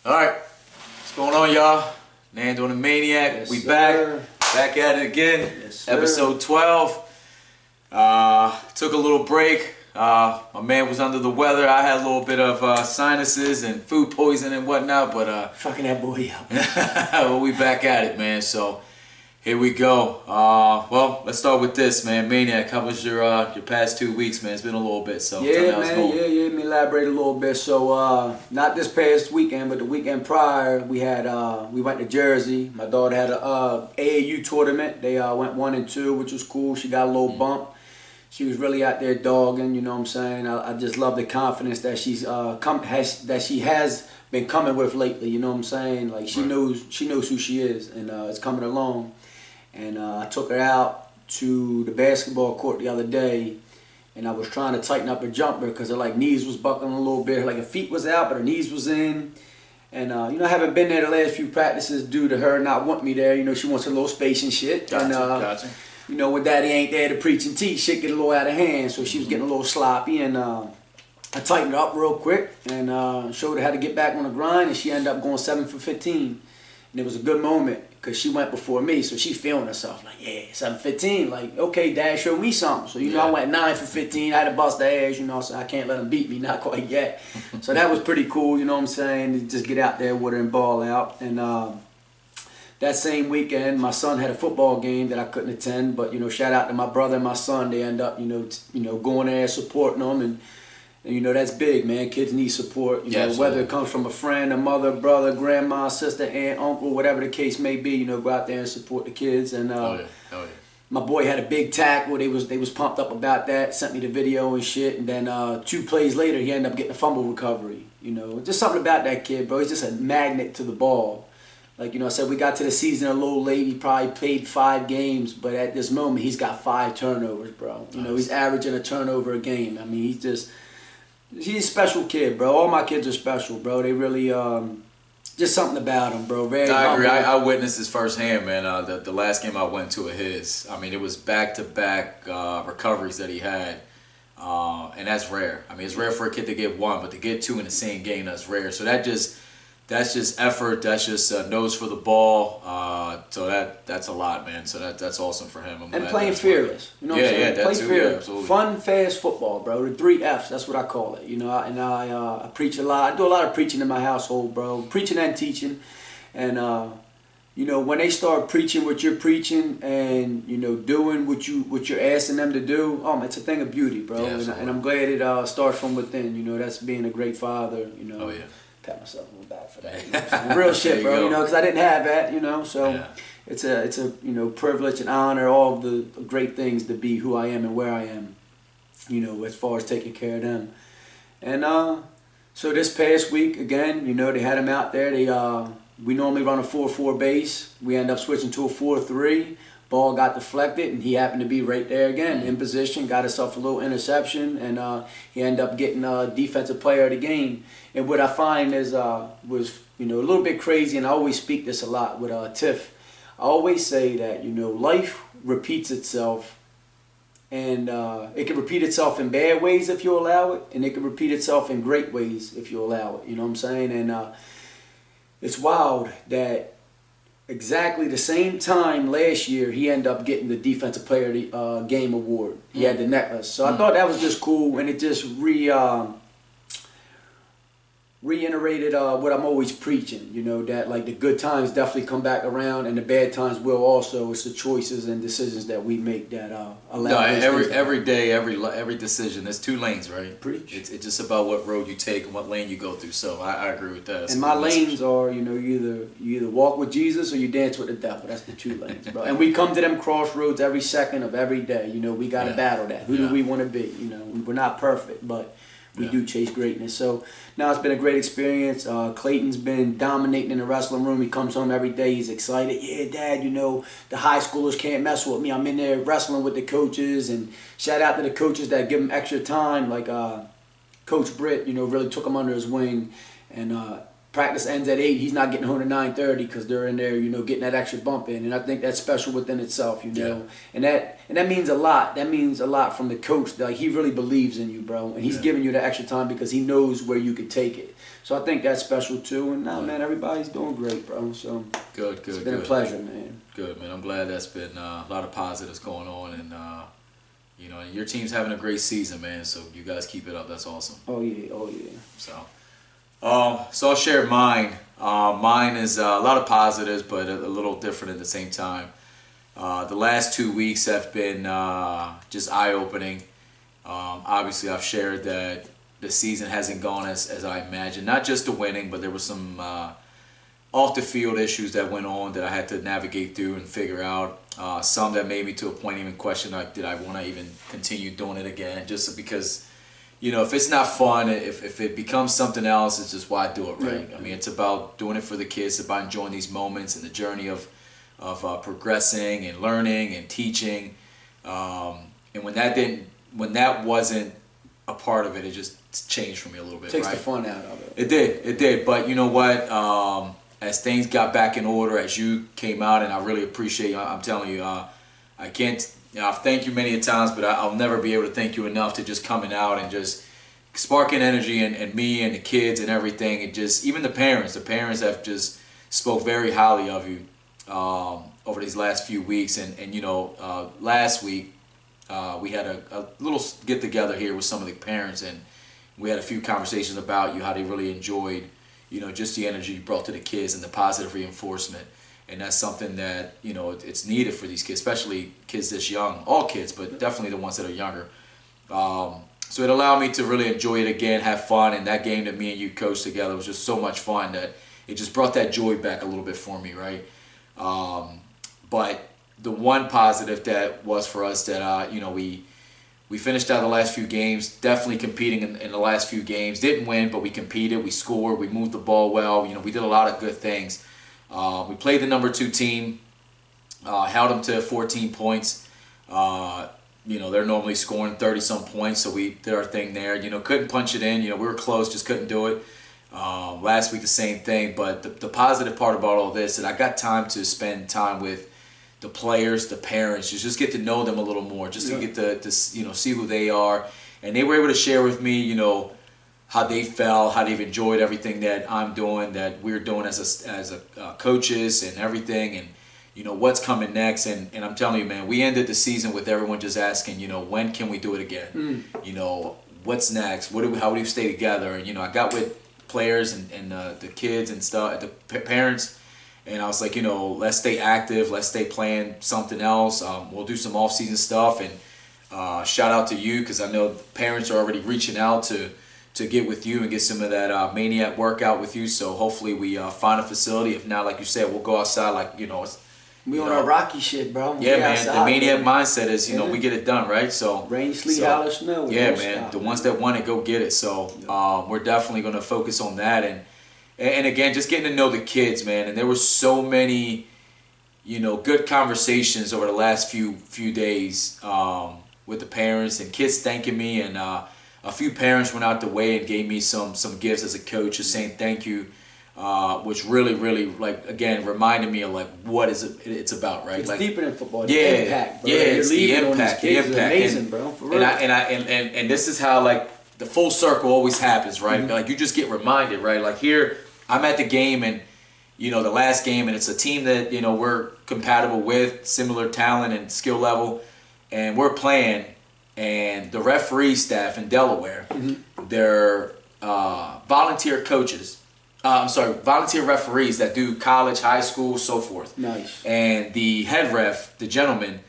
Alright, what's going on, y'all? Nando the Maniac, Yes, we sir. back at it again. Yes, sir. Episode 12. Took a little break. My man was under the weather. I had a little bit of sinuses and food poisoning and whatnot, but Fucking that boy up. well, we back at it, man. So here we go. Well, let's start with this, man. Maniac, how was your past 2 weeks, man? It's been a little bit, so tell me Yeah, how it's man. going. Yeah. Let me elaborate a little bit. So, not this past weekend, but the weekend prior, we went to Jersey. My daughter had a AAU tournament. They went 1 and 2, which was cool. She got a little bump. She was really out there dogging. You know what I'm saying? I just love the confidence that she has been coming with lately. You know what I'm saying? Like she knows who she is, and it's coming along. And I took her out to the basketball court the other day, and I was trying to tighten up her jumper because her knees was buckling a little bit. Her feet was out, but her knees was in. And I haven't been there the last few practices due to her not wanting me there. You know, she wants a little space and shit. Gotcha. You know, when daddy ain't there to preach and teach, shit get a little out of hand. So she was getting a little sloppy, and I tightened her up real quick and showed her how to get back on the grind, and she ended up going 7 for 15. And it was a good moment because she went before me, so she's feeling herself like, yeah, 7 for 15. Like, okay, Dad, show me something. So, you know, I went 9 for 15. I had to bust the ass, you know, so I can't let him beat me, not quite yet. So that was pretty cool, you know what I'm saying, to just get out there with her and ball out. And that same weekend, my son had a football game that I couldn't attend, but, you know, shout out to my brother and my son. They end up, you know, going there, supporting them, and you know, that's big, man. Kids need support. You know, whether it comes from a friend, a mother, brother, grandma, sister, aunt, uncle, whatever the case may be, you know, go out there and support the kids. And my boy had a big tackle. They was pumped up about that, sent me the video and shit. And then 2 plays later, he ended up getting a fumble recovery. You know, just something about that kid, bro. He's just a magnet to the ball. Like, you know, I said we got to the season a little late. He probably played 5 games, but at this moment, he's got 5 turnovers, bro. You know, he's averaging a turnover a game. I mean, he's a special kid, bro. All my kids are special, bro. They really, just something about him, bro. Very I agree. humble. I witnessed this firsthand, man. The last game I went to of his, I mean, it was back-to-back recoveries that he had, and that's rare. I mean, it's rare for a kid to get 1, but to get 2 in the same game, that's rare. So that's just effort. That's just nose for the ball. So that's a lot, man. So that's awesome for him. And playing fearless. You know what I'm saying? Yeah, Play too, fearless. yeah, absolutely. Fun, fast football, bro. The 3 Fs, that's what I call it. You know, and I preach a lot. I do a lot of preaching in my household, bro. Preaching and teaching. And, you know, when they start preaching what you're preaching and, you know, doing what you're asking them to do, it's a thing of beauty, bro. Yeah, and I'm glad it starts from within. You know, that's being a great father, you know. Oh, yeah. Pat myself on the back for that. You know what I'm saying? Real shit, bro. You know, because I didn't have that. You know, so it's a you know, privilege and honor, all of the great things to be who I am and where I am. You know, as far as taking care of them. And so this past week again, you know, they had him out there. We normally run a 4-4 base. We end up switching to a 4-3. Ball got deflected, and he happened to be right there again in position. Got himself a little interception, and he ended up getting defensive player of the game. And what I find is was, you know, a little bit crazy, and I always speak this a lot with Tiff. I always say that, you know, life repeats itself, and it can repeat itself in bad ways if you allow it, and it can repeat itself in great ways if you allow it. You know what I'm saying? And it's wild that exactly the same time last year, he ended up getting the Defensive Player of the Game award. He had the necklace. So I thought that was just cool, and it just reiterated what I'm always preaching, you know, that like the good times definitely come back around and the bad times will also. It's the choices and decisions that we make that allow. No, every day, every decision. There's 2 lanes, right? Preach. It's just about what road you take and what lane you go through. So I agree with that. And my lanes are, you know, you either walk with Jesus or you dance with the devil. That's the 2 lanes, bro. And we come to them crossroads every second of every day. You know, we got to battle that. Who do we want to be? You know, we're not perfect, but we do chase greatness. So now it's been a great experience. Clayton's been dominating in the wrestling room. He comes home every day. He's excited. Yeah, Dad, you know, the high schoolers can't mess with me. I'm in there wrestling with the coaches. And shout out to the coaches that give him extra time. Like Coach Britt, you know, really took him under his wing. And practice ends at 8, he's not getting home to 9:30 because they're in there, getting that extra bump in. And I think that's special within itself, Yeah. And that means a lot. That means a lot from the coach. Like, he really believes in you, bro, and he's giving you the extra time because he knows where you could take it. So I think that's special too. And now, man, everybody's doing great, bro. So Good. it's been a pleasure, man. Good, man. I'm glad that's been a lot of positives going on, and your team's having a great season, man. So you guys keep it up. That's awesome. Oh yeah. So I'll share mine. Mine is a lot of positives, but a little different at the same time. The last 2 weeks have been just eye-opening. Obviously, I've shared that the season hasn't gone as I imagined. Not just the winning, but there were some off-the-field issues that went on that I had to navigate through and figure out. Some that made me to a point even question, like, did I want to even continue doing it again? Just because, if it's not fun, if it becomes something else, it's just why do it, right? Yeah. I mean, it's about doing it for the kids, it's about enjoying these moments and the journey of progressing and learning and teaching. And when that wasn't a part of it, it just changed for me a little bit. Takes right? the fun out of it. It did. But you know what? As things got back in order, as you came out, and I really appreciate you. I'm telling you, I can't. I've thanked you many a times, but I'll never be able to thank you enough to just coming out and just sparking energy and me and the kids and everything, and just even the parents. The parents have just spoke very highly of you over these last few weeks, and last week we had a little get together here with some of the parents, and we had a few conversations about you, how they really enjoyed just the energy you brought to the kids and the positive reinforcement. And that's something that, it's needed for these kids, especially kids this young, all kids, but definitely the ones that are younger. So it allowed me to really enjoy it again, have fun, and that game that me and you coached together was just so much fun that it just brought that joy back a little bit for me, right? But the one positive that was for us that, we finished out the last few games, definitely competing in the last few games. Didn't win, but we competed, we scored, we moved the ball well. We did a lot of good things. We played the number 2 team, held them to 14 points. They're normally scoring 30-some points, so we did our thing there. Couldn't punch it in. We were close, just couldn't do it. Last week, the same thing. But the positive part about all this is I got time to spend time with the players, the parents, just get to know them a little more, just to get to see who they are. And they were able to share with me, how they felt, how they've enjoyed everything that I'm doing, that we're doing as coaches and everything, and what's coming next. And I'm telling you, man, we ended the season with everyone just asking, when can we do it again? What's next? How do we stay together? And I got with players and the kids and stuff, the parents. And I was like, let's stay active. Let's stay playing something else. We'll do some off-season stuff. And shout out to you, because I know parents are already reaching out to get with you and get some of that Maniac workout with you. So hopefully we find a facility. If not, like you said, we'll go outside. Like We on our Rocky shit, bro. Yeah, man. The Maniac mindset is, we get it done, right? So rain, sleet, holler, snow. Yeah, man. The ones that want it, go get it. So we're definitely going to focus on that. And again, just getting to know the kids, man. And there were so many, good conversations over the last few days with the parents and kids thanking me. And a few parents went out the way and gave me some gifts as a coach, just saying thank you, which really, really, again, reminded me of what it's about, right? It's deeper than football. Yeah, the impact, bro. It's the impact. The impact. Amazing, bro. For real. And this is how the full circle always happens, right? Mm-hmm. You just get reminded, right? Here, I'm at the game, and the last game, and it's a team that we're compatible with, similar talent and skill level, and we're playing. And the referee staff in Delaware, they're volunteer coaches. Volunteer referees that do college, high school, so forth. Nice. And the head ref, the gentleman,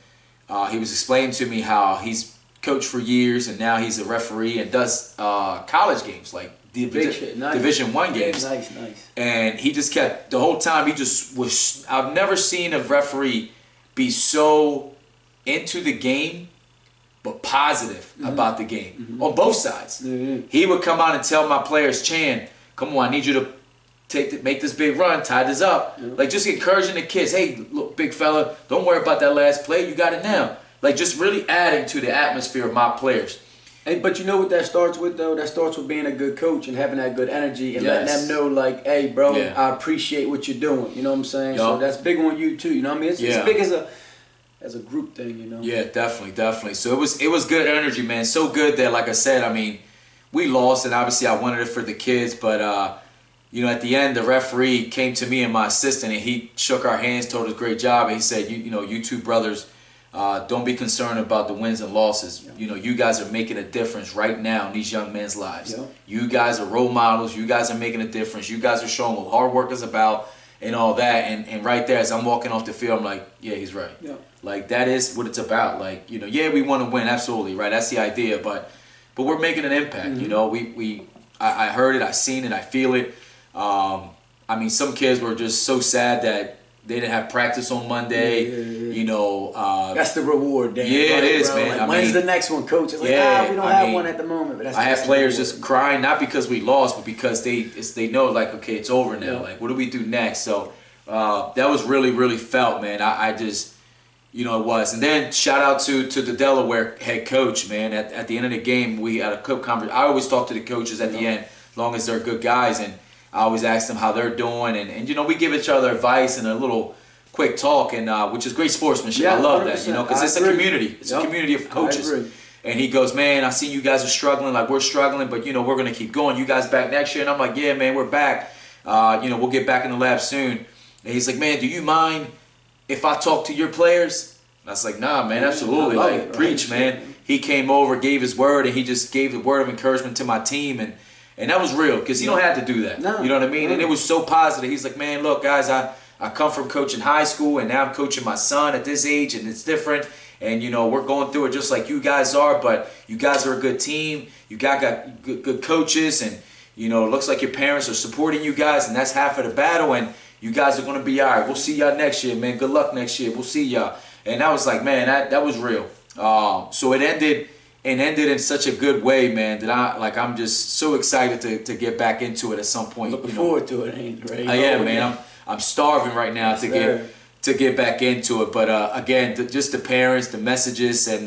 he was explaining to me how he's coached for years, and now he's a referee and does college games, Division I games. Nice. And he just kept, the whole time, he just was, I've never seen a referee be so into the game but positive about the game on both sides. Mm-hmm. He would come out and tell my players, Chan, come on, I need you to make this big run, tie this up. Just encouraging the kids, hey, look, big fella, don't worry about that last play, you got it now. Just really adding to the atmosphere of my players. But you know what that starts with though? That starts with being a good coach and having that good energy and letting them know like, hey, bro, Yeah. I appreciate what you're doing. You know what I'm saying? Yup. So that's big on you too. You know what I mean? It's big as a group thing. You know? Yeah, definitely. So it was good energy, man. So good that, like I said, I mean, we lost, and obviously I wanted it for the kids, but you know, at the end, the referee came to me and my assistant, and he shook our hands, told us great job, and he said, you know, you two brothers. Don't be concerned about the wins and losses. You know, you guys are making a difference right now in these young men's lives. You guys are role models. You guys are making a difference. You guys are showing what hard work is about and all that. And right there, as I'm walking off the field, I'm like, yeah, he's right. Like, that is what it's about. Like, you know, yeah, we want to win, absolutely, right? That's the idea. But we're making an impact. You know, I heard it, I seen it, I feel it. I mean, some kids were just so sad that they didn't have practice on Monday. You know, that's the reward day. Yeah, right, it is, bro? man. Like, I when's mean, the next one, coach? It's like, we don't have one at the moment. But that's I had players just crying, not because we lost, but because they know, like, okay, it's over now. Like, what do we do next? So that was really felt, man. I just, you know, it was. And then shout out to the Delaware head coach, man. At the end of the game, we had a quick conversation. I always talk to the coaches at the end, as long as they're good guys, and I always ask them how they're doing, and you know, we give each other advice and a little quick talk, and which is great sportsmanship. I love that, you know, because it's a community. It's a community of coaches. And he goes, man, I see you guys are struggling, like we're struggling, but you know, we're gonna keep going. You guys back next year? And I'm like, yeah, man, we're back. You know, we'll get back in the lab soon. And he's like, man, do you mind if I talk to your players? And I was like, nah, man, absolutely. Like, preach, man. He came over, gave his word, and he just gave the word of encouragement to my team, and that was real, because he don't have to do that. You know what I mean? And it was so positive. He's like, man, look, guys, I come from coaching high school, and now I'm coaching my son at this age, and it's different. And, you know, we're going through it just like you guys are, but you guys are a good team. You got good coaches, and, you know, it looks like your parents are supporting you guys, and that's half of the battle, and you guys are going to be all right. We'll see y'all next year, man. Good luck next year. We'll see y'all. And I was like, man, that was real. So it ended in such a good way, man, that I'm just so excited to get back into it at some point. Looking forward to it, ain't right? I am, man. I'm starving right now to get back into it. But again, just the parents, the messages, and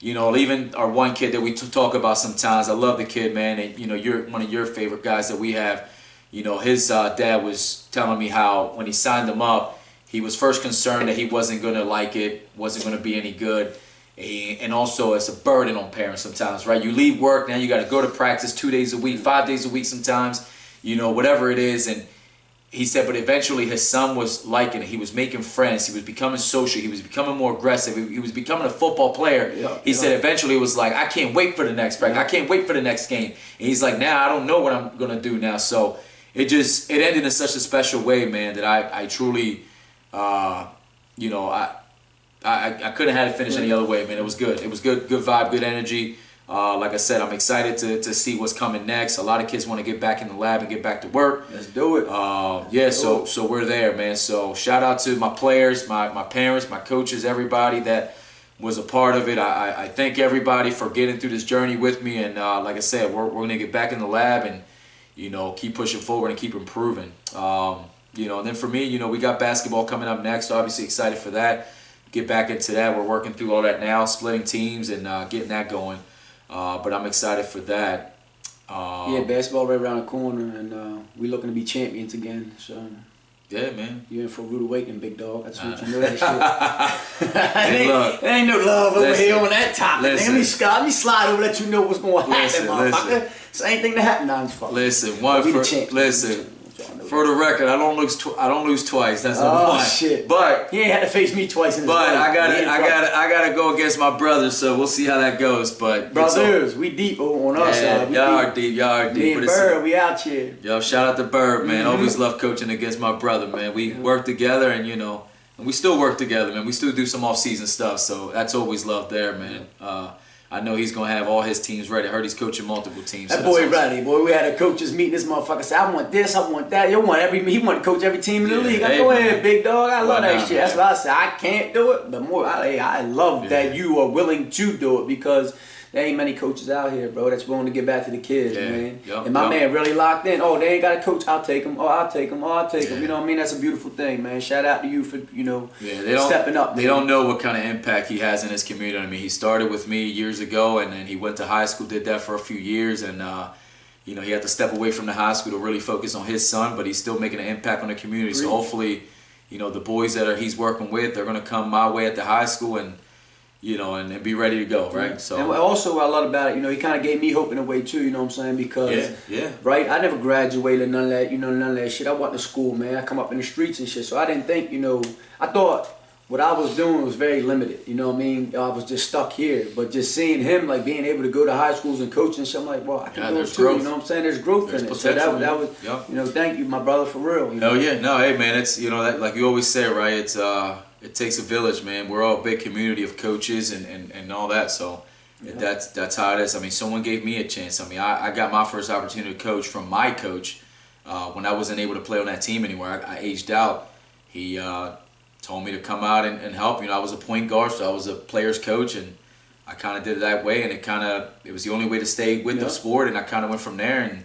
you know, even our one kid that we talk about sometimes. I love the kid, man, and you know, you're one of your favorite guys that we have. You know, his dad was telling me how when he signed him up, he was first concerned that he wasn't gonna like it, wasn't gonna be any good. And also, it's a burden on parents sometimes, right? You leave work, now you got to go to practice 2 days a week, 5 days a week sometimes, you know, whatever it is. And he said, but eventually his son was liking it. He was making friends. He was becoming social. He was becoming more aggressive. He was becoming a football player. He said eventually it was like, I can't wait for the next practice. I can't wait for the next game. And he's like, now I don't know what I'm going to do now. So it ended in such a special way, man, that I truly, you know, I couldn't have had it finished any other way, man. It was good. It was good vibe, good energy. Like I said, I'm excited to see what's coming next. A lot of kids want to get back in the lab and get back to work. Let's do it. Yeah, so we're there, man. So shout out to my players, my parents, my coaches, everybody that was a part of it. I thank everybody for getting through this journey with me. And like I said, we're going to get back in the lab and, you know, keep pushing forward and keep improving. You know, and then for me, you know, we got basketball coming up next. Obviously excited for that. Get back into that. We're working through all that now, splitting teams and getting that going. But I'm excited for that. Yeah, basketball right around the corner, and we're looking to be champions again. So yeah, man, you're in for a rude awakening, big dog. That's what you know that shit. Hey, look, there ain't no love over here on that topic. Let me slide over, let you know what's going to happen, motherfucker. Same thing that happened. Nah, I'm just fucking. Listen, for the record, I don't lose twice. That's number one. Shit! But he ain't had to face me twice in his life. I gotta go against my brothers. So we'll see how that goes. But brothers, we deep on our side. Y'all are deep. Me and Bird, we out here. Yo, shout out to Bird, man. Always love coaching against my brother, man. We work together, and you know, and we still work together, man. We still do some off-season stuff. So that's always love there, man. I know he's gonna have all his teams ready. I heard he's coaching multiple teams. That boy ready, boy. We had a coaches meeting. This motherfucker said, "I want this, I want that." He want to coach every team in the league. I go ahead, big dog. I love that shit. That's why I said I can't do it, but more. I love that you are willing to do it because there ain't many coaches out here, bro, that's willing to get back to the kids, Yeah. man. Yup, And my yup. man really locked in. Oh, they ain't got a coach. I'll take him. Oh, I'll take him. Oh, I'll take him. You know what I mean? That's a beautiful thing, man. Shout out to you for, Yeah, they don't, stepping up. They man. don't know what kind of impact he has in his community. I mean, he started with me years ago, and then he went to high school, did that for a few years, and he had to step away from the high school to really focus on his son, but he's still making an impact on the community. So hopefully, the boys that he's working with, they're gonna come my way at the high school and be ready to go, right? So And also what I love about it, he kind of gave me hope in a way too, you know what I'm saying? Because, yeah. right, I never graduated, none of that, none of that shit. I went to school, man. I come up in the streets and shit. So I didn't think, I thought what I was doing was very limited, you know what I mean? I was just stuck here. But just seeing him, like, being able to go to high schools and coach and shit, I'm like, well, I can go too, growth. you know what I'm saying? There's growth There's in it. potential, So that was, Yep. thank you, my brother, for real. Hell yeah. No, hey, man, it's, that, like you always say, right? It's, it takes a village, man. We're all a big community of coaches and all that. So that's how it is. I mean, someone gave me a chance. I mean, I got my first opportunity to coach from my coach when I wasn't able to play on that team anymore. I aged out. He told me to come out and help. I was a point guard, so I was a player's coach, and I kind of did it that way. And it was the only way to stay with the sport, and I kind of went from there and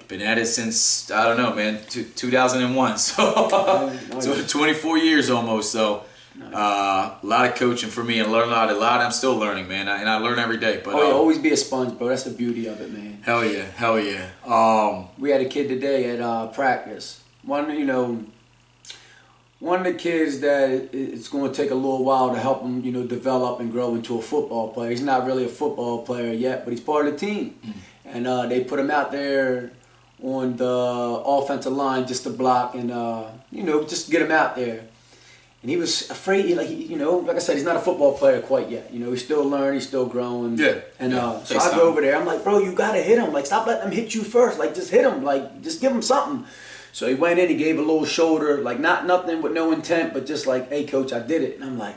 been at it since, I don't know, man, 2001. So, so 24 years almost. So a lot of coaching for me and learn a lot. I'm still learning, man, and I learn every day. But always be a sponge, bro. That's the beauty of it, man. Hell yeah. We had a kid today at practice. One of the kids that it's going to take a little while to help him, develop and grow into a football player. He's not really a football player yet, but he's part of the team. And they put him out there on the offensive line just to block and, just get him out there. And he was afraid, like I said, he's not a football player quite yet. He's still learning, he's still growing. Yeah. And so I go over there, I'm like, bro, you got to hit him. Like, stop letting him hit you first. Like, just hit him. Like, just give him something. So he went in, he gave a little shoulder, like nothing with no intent, but just like, hey, coach, I did it. And I'm like,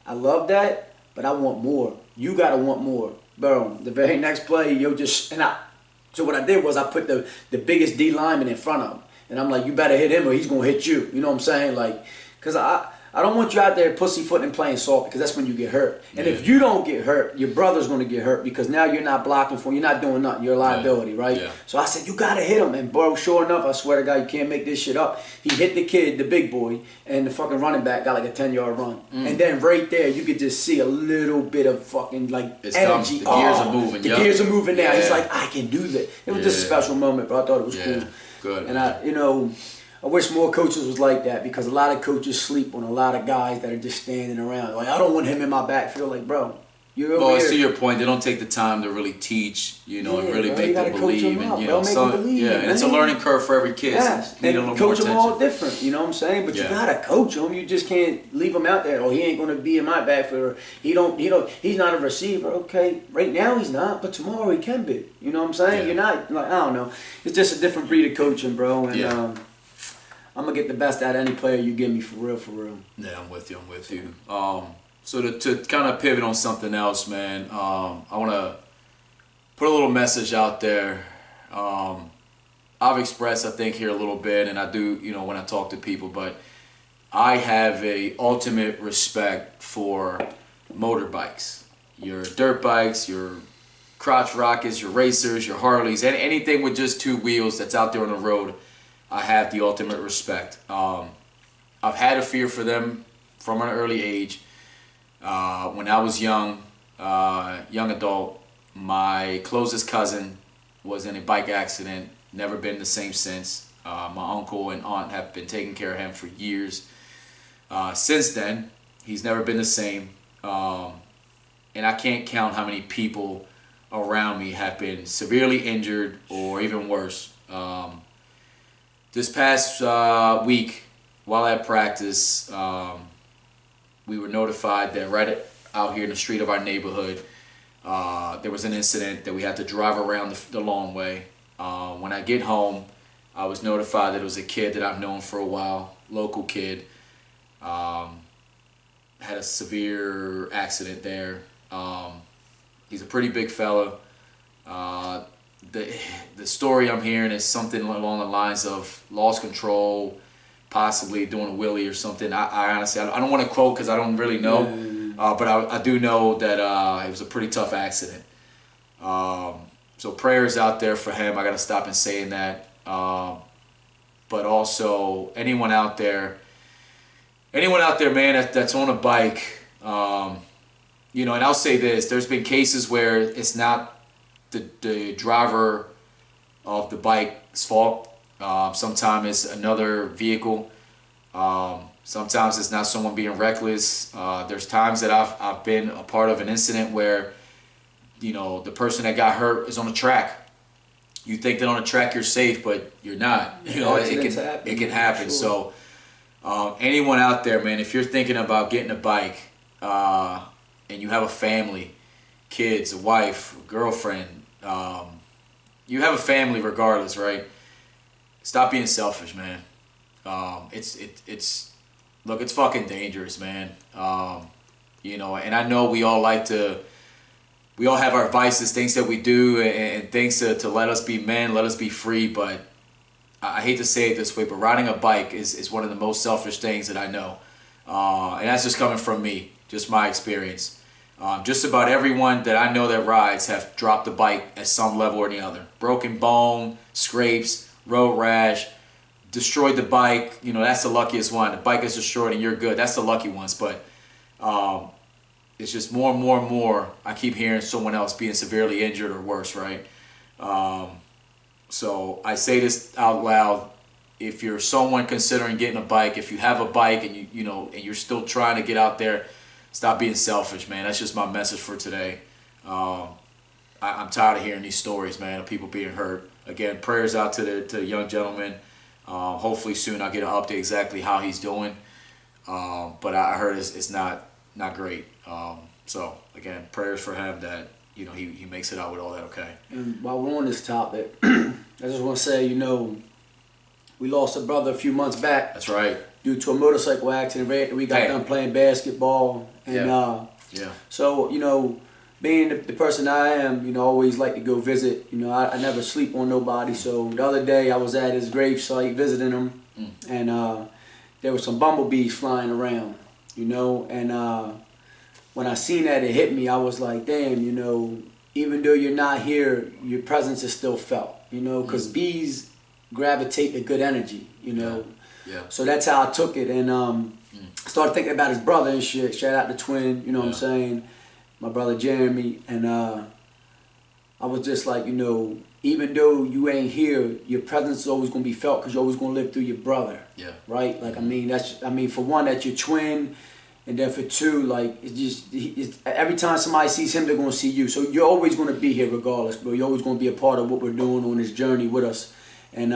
I love that, but I want more. You got to want more. Bro, the very next play, so what I did was I put the biggest D lineman in front of him. And I'm like, you better hit him or he's going to hit you. You know what I'm saying? Like, because I don't want you out there pussyfooting playing soft, because that's when you get hurt. And if you don't get hurt, your brother's going to get hurt, because now you're not blocking for him. You're not doing nothing. You're a liability, right? Yeah. So I said, you got to hit him. And bro, sure enough, I swear to God, you can't make this shit up. He hit the kid, the big boy, and the fucking running back got like a 10-yard run. And then right there, you could just see a little bit of fucking like energy. The gears are moving. The gears are moving now. Yeah. He's like, I can do that. It was just a special moment, bro. I thought it was cool. Good. And I wish more coaches was like that, because a lot of coaches sleep on a lot of guys that are just standing around. Like, I don't want him in my backfield. Like, bro, you're over Well, here. to your point, they don't take the time to really teach, and really bro, make them believe, and and it's a learning curve for every kid. Yes, So need a and little coach more them all attention. different. You know what I'm saying? But you Yeah. gotta coach them. You just can't leave him out there. Oh, he ain't gonna be in my backfield. He's not a receiver. Okay, right now he's not, but tomorrow he can be. You know what I'm saying? Yeah. You're not like, I don't know. It's just a different breed of coaching, bro. And I'm gonna get the best out of any player you give me, for real, for real. Yeah, I'm with you. So to kind of pivot on something else, man, I want to put a little message out there. I've expressed, I think, here a little bit, and I do, when I talk to people, but I have a ultimate respect for motorbikes. Your dirt bikes, your crotch rockets, your racers, your Harleys, and anything with just two wheels that's out there on the road. I have the ultimate respect. I've had a fear for them from an early age. When I was young adult, my closest cousin was in a bike accident, never been the same since. My uncle and aunt have been taking care of him for years. Since then, he's never been the same. And I can't count how many people around me have been severely injured or even worse. This past week, while at practice, we were notified that right out here in the street of our neighborhood, there was an incident that we had to drive around the long way. When I get home, I was notified that it was a kid that I've known for a while, local kid. Had a severe accident there. He's a pretty big fella. The story I'm hearing is something along the lines of lost control, possibly doing a wheelie or something. I honestly, I don't want to quote because I don't really know, but I do know that it was a pretty tough accident. So prayers out there for him. I got to stop and saying that. But also anyone out there, man, that's on a bike, and I'll say this: there's been cases where it's not the driver of the bike's fault. Sometimes it's another vehicle. Sometimes it's not someone being reckless. There's times that I've been a part of an incident where, the person that got hurt is on the track. You think that on the track you're safe, but you're not. It can happen. Sure. So anyone out there, man, if you're thinking about getting a bike and you have a family, kids, a wife, a girlfriend, you have a family regardless, right? Stop being selfish, man. It's fucking dangerous, man. And I know we all have our vices, things that we do, and things to let us be men, let us be free. But I hate to say it this way, but riding a bike is one of the most selfish things that I know. And that's just coming from me, just my experience. Just about everyone that I know that rides have dropped the bike at some level or the other. Broken bone, scrapes, road rash, destroyed the bike. That's the luckiest one. The bike is destroyed and you're good. That's the lucky ones. But it's just more and more and more I keep hearing someone else being severely injured or worse, right? So I say this out loud. If you're someone considering getting a bike, if you have a bike and and you're still trying to get out there, stop being selfish, man. That's just my message for today. I'm tired of hearing these stories, man, of people being hurt. Again, prayers out to the young gentleman. Hopefully soon I'll get an update exactly how he's doing. But I heard it's not great. So again, prayers for him that he makes it out with all that okay. And while we're on this topic, I just want to say, we lost a brother a few months back. That's right. Due to a motorcycle accident right after we got done playing basketball. And so, being the person I am, always like to go visit. I never sleep on nobody. So the other day I was at his grave site visiting him, and there were some bumblebees flying around, and when I seen that, it hit me. I was like, damn, even though you're not here, your presence is still felt, because bees gravitate to good energy, Yeah. So that's how I took it, and started thinking about his brother and shit. Shout out to Twin, what I'm saying, my brother Jeremy, and I was just like, even though you ain't here, your presence is always gonna be felt because you're always gonna live through your brother. Yeah. Right. Like for one, that's your twin. And then for two, like, every time somebody sees him, they're going to see you. So you're always going to be here regardless, bro. You're always going to be a part of what we're doing on this journey with us. And,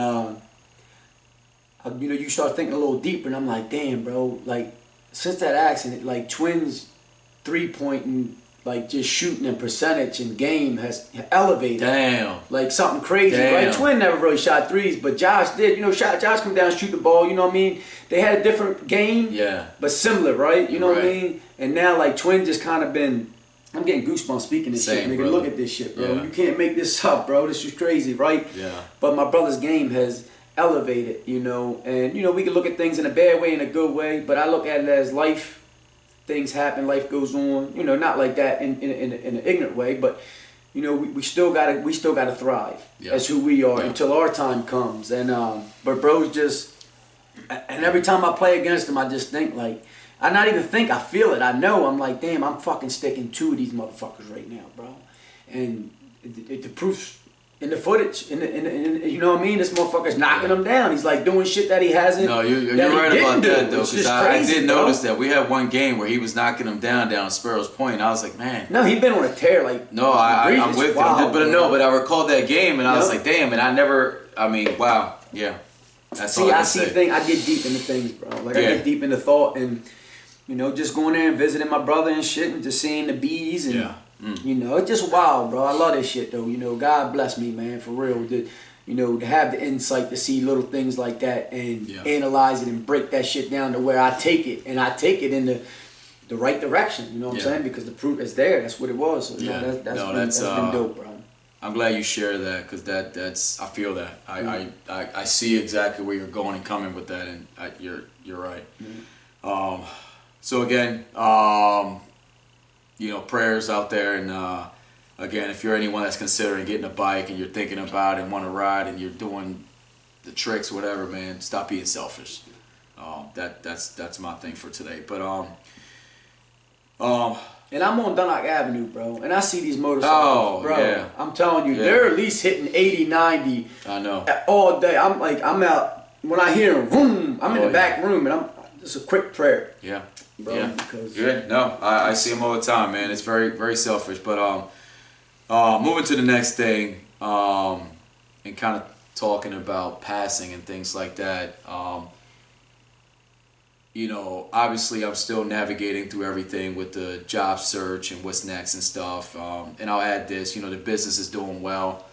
you start thinking a little deeper, and I'm like, damn, bro. Like, since that accident, like, Twins' three-pointing, like, just shooting and percentage and game has elevated. Damn. Like, something crazy, right? Twin never really shot threes, but Josh did. Josh come down and shoot the ball, you know what I mean? They had a different game, but similar, right? You know what I mean? And now, like, Twin just kind of been, I'm getting goosebumps speaking this shit, nigga. Brother. Look at this shit, bro. Yeah. You can't make this up, bro. This is crazy, right? Yeah. But my brother's game has elevated, and, we can look at things in a bad way and a good way, but I look at it as life. Things happen, life goes on, not like that in an ignorant way, but we still gotta thrive as who we are until our time comes. And but bro's just, and every time I play against him, I just think like, I not even think, I feel it, I know, I'm like, damn, I'm fucking sticking two of these motherfuckers right now, bro. And the proof's in the footage, you know what I mean? This motherfucker's knocking him down. He's like doing shit that he hasn't. No, you're right about that though, because I did notice that we had one game where he was knocking him down Sparrows Point. I was like, man. No, he's been on a tear. Like, no, I'm with him, but I recalled that game and I was like, damn, and wow, yeah. That's all I see things. I get deep into things, bro. Like I get deep into thought and just going there and visiting my brother and shit and just seeing the bees and. It's just wild, bro. I love this shit, though. God bless me, man, for real. To have the insight to see little things like that and analyze it and break that shit down to where I take it, and I take it in the right direction. You know what I'm saying? Because the proof is there. That's what it was. So, that's been dope, bro. I'm glad you share that because that's I feel that. I see exactly where you're going and coming with that, and you're right. So again, prayers out there, and again, if you're anyone that's considering getting a bike and you're thinking about it and want to ride and you're doing the tricks, whatever, man, stop being selfish. That's my thing for today. But and I'm on Dunlock Avenue, bro, and I see these motorcycles, bro. Yeah. I'm telling you, they're at least hitting 80, 90 I know. all day. I'm out, when I hear them, boom, I'm in the back room, and it's a quick prayer. Yeah. Bro, Yeah. because No, I see them all the time, man. It's very, very selfish. But moving to the next thing, and kind of talking about passing and things like that. You know, obviously I'm still navigating through everything with the job search and what's next and stuff. And I'll add this, you know, the business is doing well.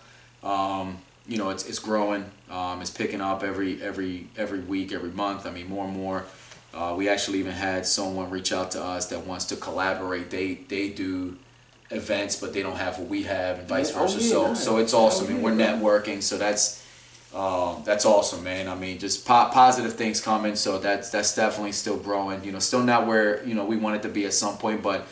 You know, it's growing. It's picking up every week, every month. I mean, more and more. We actually even had someone reach out to us that wants to collaborate. They do events, but they don't have what we have, and vice versa. So it's awesome, and we're networking. So that's awesome, man. I mean, just positive things coming. So that's definitely still growing. You know, still not where, you know, we want it to be at some point, but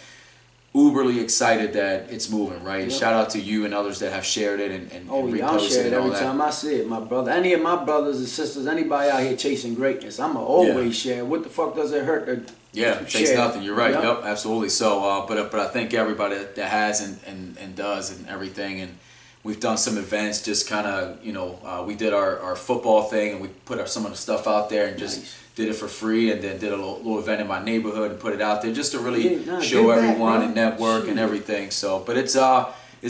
uberly excited that it's moving, right? Yep. Shout out to you and others that have shared it and I'm reposted sharing and all every that. time I see it, my brother. Any of my brothers and sisters, anybody out here chasing greatness, I'ma always share. What the fuck does it hurt to It takes share? nothing. You're right. Yep. Yep, absolutely. So, but I thank everybody that has and does and everything. And we've done some events, just kind of, you know, we did our football thing and we put some of the stuff out there and just did it for free, and then did a little event in my neighborhood and put it out there just to really show everyone and network and everything. So, but it's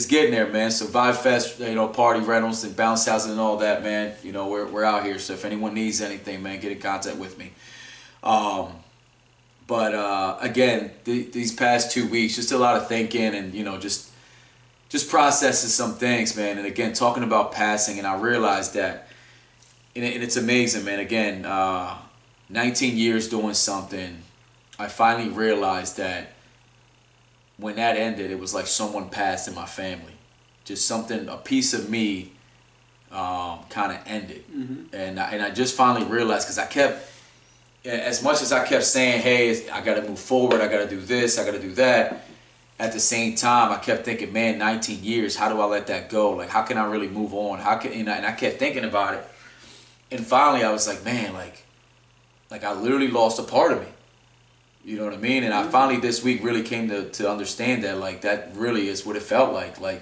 getting there, man. So Vibe Fest, you know, party rentals and bounce houses and all that, man. You know, we're out here. So if anyone needs anything, man, get in contact with me. But again, these past 2 weeks, just a lot of thinking and, you know, just processing some things, man. And again, talking about passing, and I realized that, and it's amazing, man. Again, 19 years doing something, I finally realized that when that ended, it was like someone passed in my family. Just something, a piece of me kind of ended. Mm-hmm. And I just finally realized, because I kept, as much as I kept saying, hey, I got to move forward, I got to do this, I got to do that, at the same time, I kept thinking, man, 19 years, how do I let that go? Like, how can I really move on? And I kept thinking about it. And finally, I was like, man, like I literally lost a part of me. You know what I mean? And I finally this week really came to understand that, like, that really is what it felt like. Like,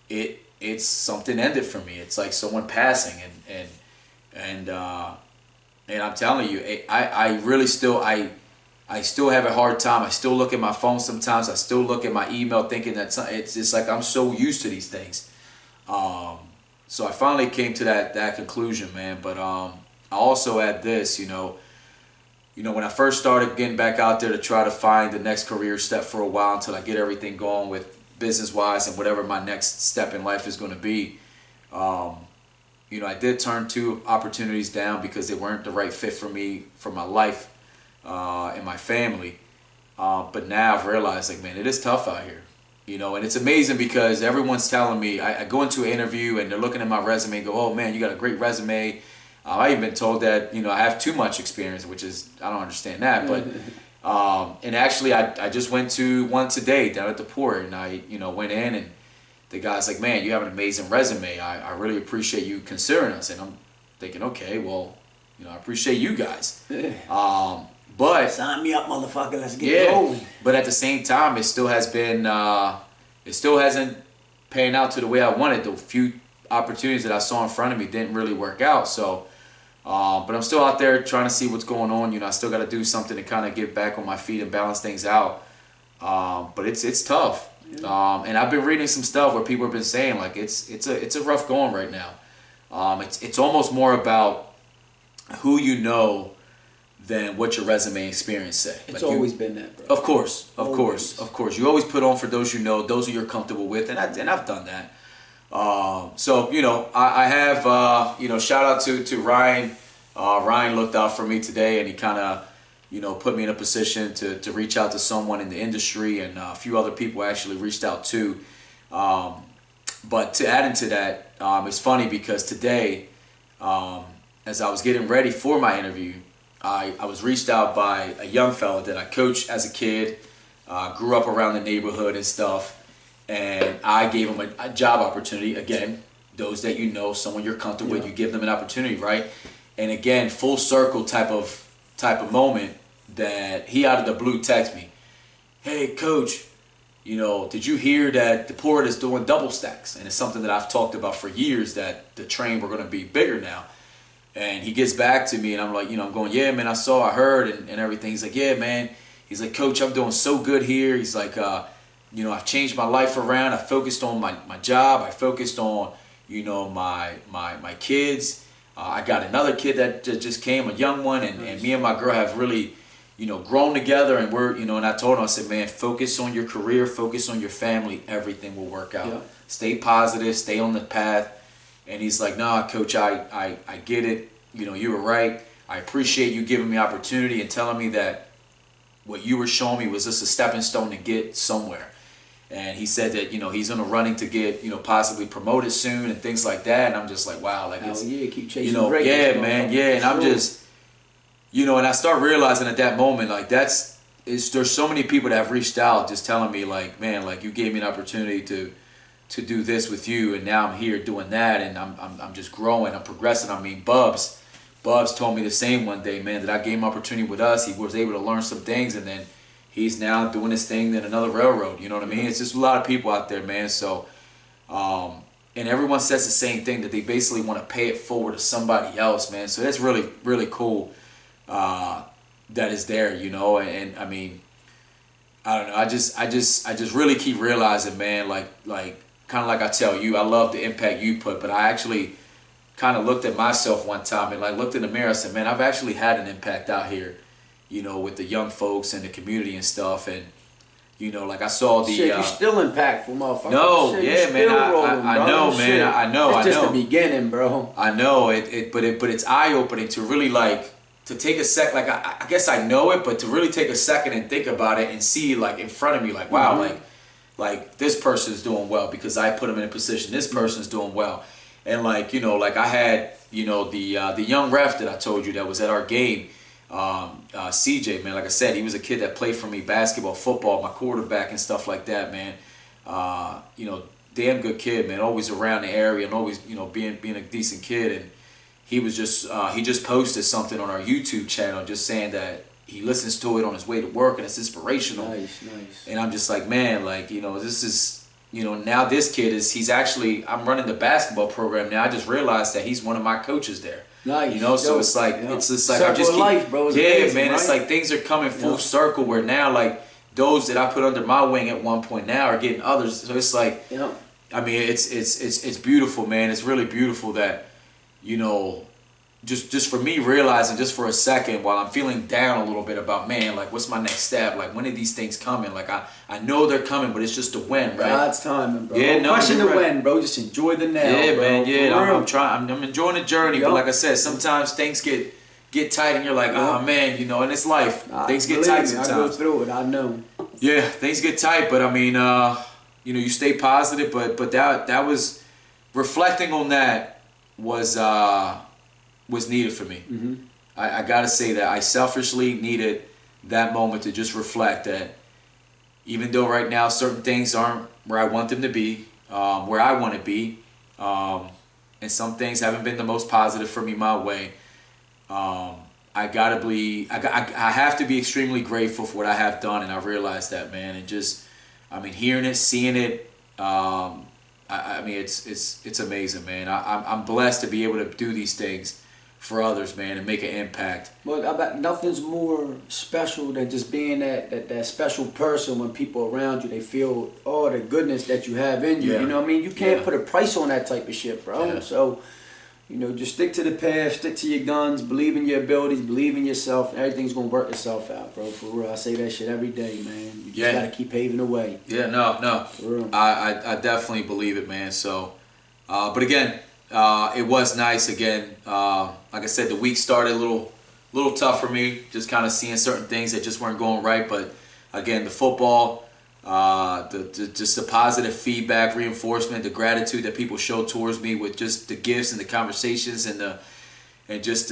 it's something ended for me. It's like someone passing, and I'm telling you, I really still I still have a hard time. I still look at my phone sometimes. I still look at my email thinking that it's just like I'm so used to these things. So I finally came to that conclusion, man. But I also add this, you know, when I first started getting back out there to try to find the next career step for a while until I get everything going with business-wise and whatever my next step in life is going to be, you know, I did turn 2 opportunities down because they weren't the right fit for me, for my life, and my family. But now I've realized, like, man, it is tough out here. You know, and it's amazing because everyone's telling me, I go into an interview and they're looking at my resume and go, oh man, you got a great resume. I've even been told that, you know, I have too much experience, which is, I don't understand that. But, and actually I just went to one today down at the port, and I, you know, went in, and the guy's like, man, you have an amazing resume. I really appreciate you considering us. And I'm thinking, okay, well, you know, I appreciate you guys. But sign me up, motherfucker. Let's get going. But at the same time, it still has been, it still hasn't panned out to the way I wanted. The few opportunities that I saw in front of me didn't really work out. So, but I'm still out there trying to see what's going on. You know, I still got to do something to kind of get back on my feet and balance things out. But it's tough. And I've been reading some stuff where people have been saying, like, it's a rough going right now. It's almost more about who you know than what your resume experience say. It's like always been that, bro. Of course. You always put on for those you know, those who you're comfortable with, and I've done that. So, you know, I have, you know, shout out to Ryan. Ryan looked out for me today, and he kind of, you know, put me in a position to reach out to someone in the industry, and a few other people actually reached out too. But to add into that, it's funny because today, as I was getting ready for my interview, I was reached out by a young fella that I coached as a kid, grew up around the neighborhood and stuff. and I gave him a job opportunity. Again, those that you know, someone you're comfortable with, you give them an opportunity, right? And again, full circle type of moment that he out of the blue texts me, "Hey, coach, did you hear that DePort is doing double stacks?" And it's something that I've talked about for years, that the train we're going to be bigger now. And he gets back to me, and I'm like, I'm going, "Yeah, man, I heard, and everything." He's like, "Yeah, man." He's like, "Coach, I'm doing so good here." He's like, "I've changed my life around. I focused on my job. I focused on, my kids. I got another kid that just came, a young one, and me and my girl have really, grown together, and we're, and I told him, I said, "Man, focus on your career, focus on your family. Everything will work out. Yeah. Stay positive, stay on the path." And he's like, "Nah, coach, I get it. You were right. I appreciate you giving me opportunity and telling me that what you were showing me was just a stepping stone to get somewhere." And he said that, he's in the running to get, possibly promoted soon and things like that. And I'm just like, wow, like, Hell yeah, keep chasing greatness, yeah, man, yeah. And I'm just, and I start realizing at that moment, like, there's so many people that have reached out just telling me, like, "Man, like, you gave me an opportunity to do this with you, and now I'm here doing that, and I'm just growing, I'm progressing." I mean, Bubs told me the same one day, man, that I gave him opportunity with us. He was able to learn some things, and then he's now doing his thing in another railroad. You know what I mean? It's just a lot of people out there, man. So, and everyone says the same thing, that they basically want to pay it forward to somebody else, man. So that's really, really cool that is there, And I mean, I don't know. I just really keep realizing, man, like kind of like I tell you, I love the impact you put, but I actually kind of looked at myself one time and looked in the mirror and said, "Man, I've actually had an impact out here, with the young folks and the community and stuff." And I saw the shit, you're still impactful, motherfucker. No, shit, yeah, man, I know, man, shit. I know. It's just the beginning, bro. I know but it's eye opening to really to take a sec. I guess I know it, but to really take a second and think about it and see in front of me, wow, like this person is doing well because I put them in a position. This person is doing well, and I had the young ref that I told you that was at our game, CJ, man. Like I said, he was a kid that played for me basketball, football, my quarterback and stuff like that, man. Damn good kid, man. Always around the area and always being a decent kid. And he was he just posted something on our YouTube channel just saying that he listens to it on his way to work and it's inspirational. Nice. And I'm just like, man, this is, now this kid he's actually, I'm running the basketball program now. I just realized that he's one of my coaches there. Nice. So it's it's just circle I just keep, life, bro. It's yeah, amazing, man. right? It's things are coming full circle where now those that I put under my wing at one point now are getting others. So it's I mean, it's beautiful, man. It's really beautiful that, just for me realizing just for a second while I'm feeling down a little bit about, man, what's my next step? When are these things coming? I know they're coming, but it's just the when, right? God's timing, bro. Yeah, no, question the right. when, bro. Just enjoy the now, yeah, bro. man. Yeah, I'm trying. I'm enjoying the journey, but like I said, sometimes things get tight, and you're like, oh man, and it's life. Things get tight sometimes. I go through it. I know. Yeah, things get tight, but I mean, you stay positive. But that was reflecting on that was needed for me. Mm-hmm. I gotta say that I selfishly needed that moment to just reflect that even though right now certain things aren't where I want them to be, where I want to be, and some things haven't been the most positive for me my way, I gotta be. I have to be extremely grateful for what I have done, and I realized that, man. And just, I mean, hearing it, seeing it. I mean, it's amazing, man. I'm blessed to be able to do these things for others, man, and make an impact. Well, I bet nothing's more special than just being that special person when people around you, they feel all the goodness that you have in you. Yeah. You know what I mean? You can't put a price on that type of shit, bro. Yeah. So, just stick to the path, stick to your guns, believe in your abilities, believe in yourself, and everything's going to work itself out, bro. For real. I say that shit every day, man. You just got to keep paving the way. Yeah, no. For real. I definitely believe it, man. So, but again, it was nice again. Like I said, the week started a little tough for me, just kind of seeing certain things that just weren't going right. But again, the football, just the positive feedback, reinforcement, the gratitude that people show towards me with just the gifts and the conversations and just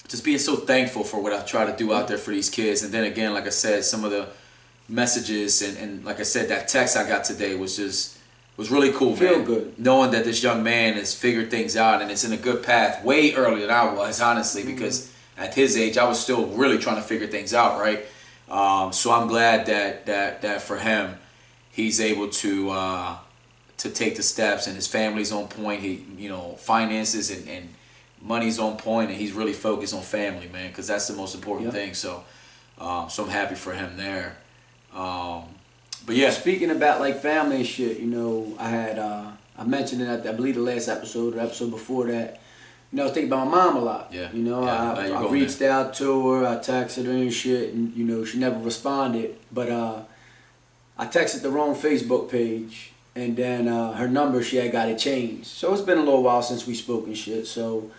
just being so thankful for what I try to do out there for these kids. And then again, like I said, some of the messages and like I said, that text I got today was really cool, man. Feel good. Knowing that this young man has figured things out and it's in a good path way earlier than I was, honestly, because at his age I was still really trying to figure things out, right? So I'm glad that for him, he's able to take the steps, and his family's on point. He, finances and money's on point, and he's really focused on family, man, because that's the most important thing. So I'm happy for him there. But yeah, Speaking about like family and shit, I had I mentioned it at I believe the last episode or episode before that. I was thinking about my mom a lot. Yeah. I reached out to her, I texted her and shit, and she never responded. But I texted the wrong Facebook page, and then her number, she had got it changed. So it's been a little while since we spoke and shit. So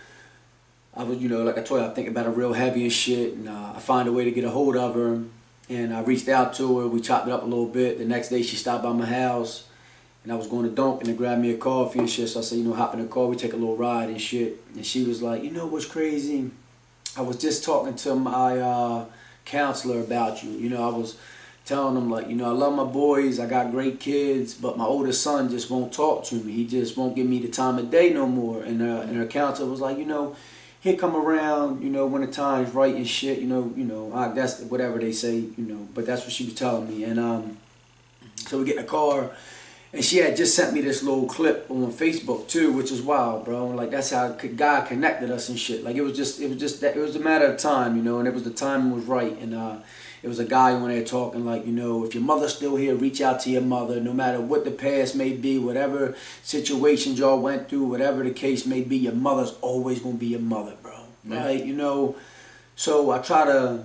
I was, like I told you, I think about her real heavy and shit, and I find a way to get a hold of her. And I reached out to her, we chopped it up a little bit. The next day she stopped by my house, and I was going to Dunkin' to grab me a coffee and shit. So I said, hop in the car, we take a little ride and shit. And she was like, what's crazy? I was just talking to my counselor about you. I was telling him, like, I love my boys, I got great kids, but my oldest son just won't talk to me. He just won't give me the time of day no more. And her counselor was like, he'll come around, when the time's right and shit, I guess whatever they say, but that's what she was telling me. And so we get in the car, and she had just sent me this little clip on Facebook too, which is wild, bro. Like, that's how God connected us and shit. Like, it was a matter of time, and it was the timing was right. And it was a guy on there talking like, if your mother's still here, reach out to your mother, no matter what the past may be, whatever situations y'all went through, whatever the case may be, your mother's always gonna be your mother, bro. Yeah. Right? So I try to,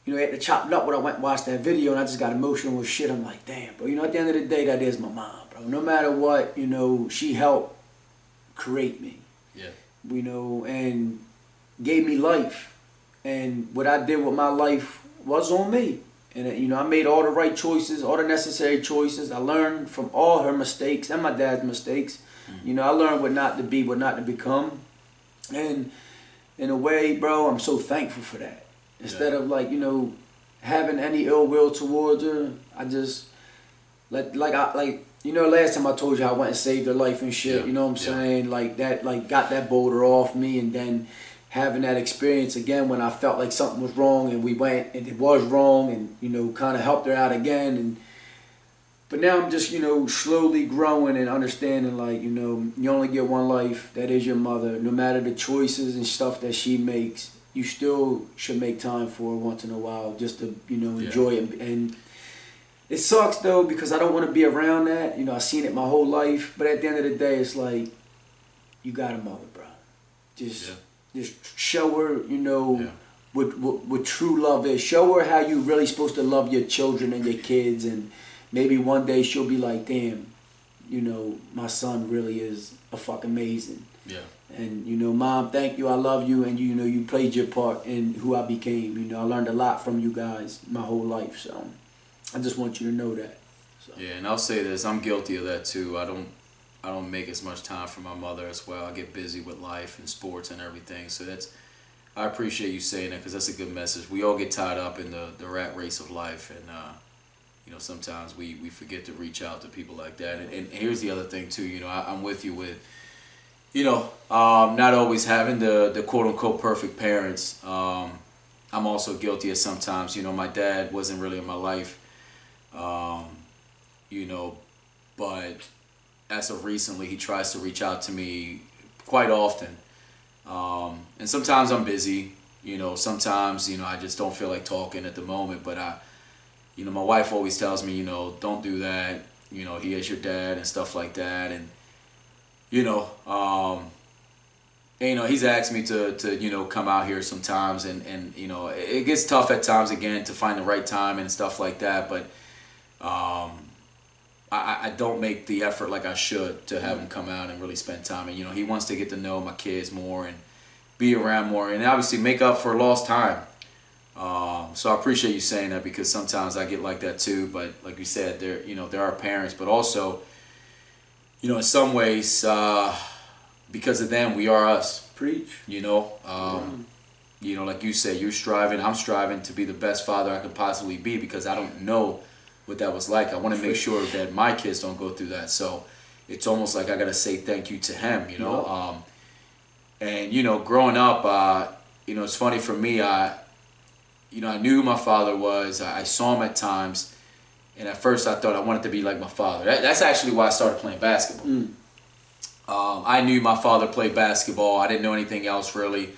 had to chop it up when I went and watched that video, and I just got emotional with shit. I'm like, damn, bro, at the end of the day, that is my mom, bro. No matter what, she helped create me. Yeah. And gave me life. And what I did with my life was on me. And, I made all the right choices, all the necessary choices. I learned from all her mistakes and my dad's mistakes. Mm-hmm. I learned what not to be, what not to become. And in a way, bro, I'm so thankful for that. Instead of like, having any ill will towards her, I just, last time I told you I went and saved her life and shit, you know what I'm saying? Like that, got that boulder off me, and then having that experience again when I felt like something was wrong, and we went and it was wrong, and kind of helped her out again. But now I'm just slowly growing and understanding, like, you only get one life. That is your mother. No matter the choices and stuff that she makes, you still should make time for her once in a while just to enjoy it. And it sucks though, because I don't want to be around that. I've seen it my whole life, but at the end of the day, it's like, you got a mother, bro. Just show her, what true love is. Show her how you really supposed to love your children and your kids, and maybe one day she'll be like, damn, my son really is a fucking amazing. Yeah. And, Mom, thank you, I love you, and you played your part in who I became. I learned a lot from you guys my whole life, so I just want you to know that. So. Yeah, and I'll say this, I'm guilty of that too. I don't make as much time for my mother as well. I get busy with life and sports and everything. So I appreciate you saying that, because that's a good message. We all get tied up in the rat race of life, and sometimes we forget to reach out to people like that. And here's the other thing too. I'm with you with not always having the quote unquote perfect parents. I'm also guilty of sometimes. My dad wasn't really in my life. But as of recently, he tries to reach out to me quite often. And sometimes I'm busy, sometimes, I just don't feel like talking at the moment, but my wife always tells me, don't do that, he is your dad and stuff like that. And, he's asked me to come out here sometimes, and it gets tough at times again to find the right time and stuff like that. But, I don't make the effort like I should to have him come out and really spend time. And, he wants to get to know my kids more and be around more, and obviously make up for lost time. So I appreciate you saying that, because sometimes I get like that too. But like you said, there are parents, but also, in some ways, because of them, we are us. Preach. you know, like you said, you're striving, I'm striving to be the best father I could possibly be because I don't know what that was like. I want to make sure that my kids don't go through that. So it's almost like I got to say thank you to him, you know. And, you know, growing up, you know, it's funny for me, you know, I knew who my father was. I saw him at times. And at first I thought I wanted to be like my father. That's actually why I started playing basketball. I knew my father played basketball. I didn't know anything else really.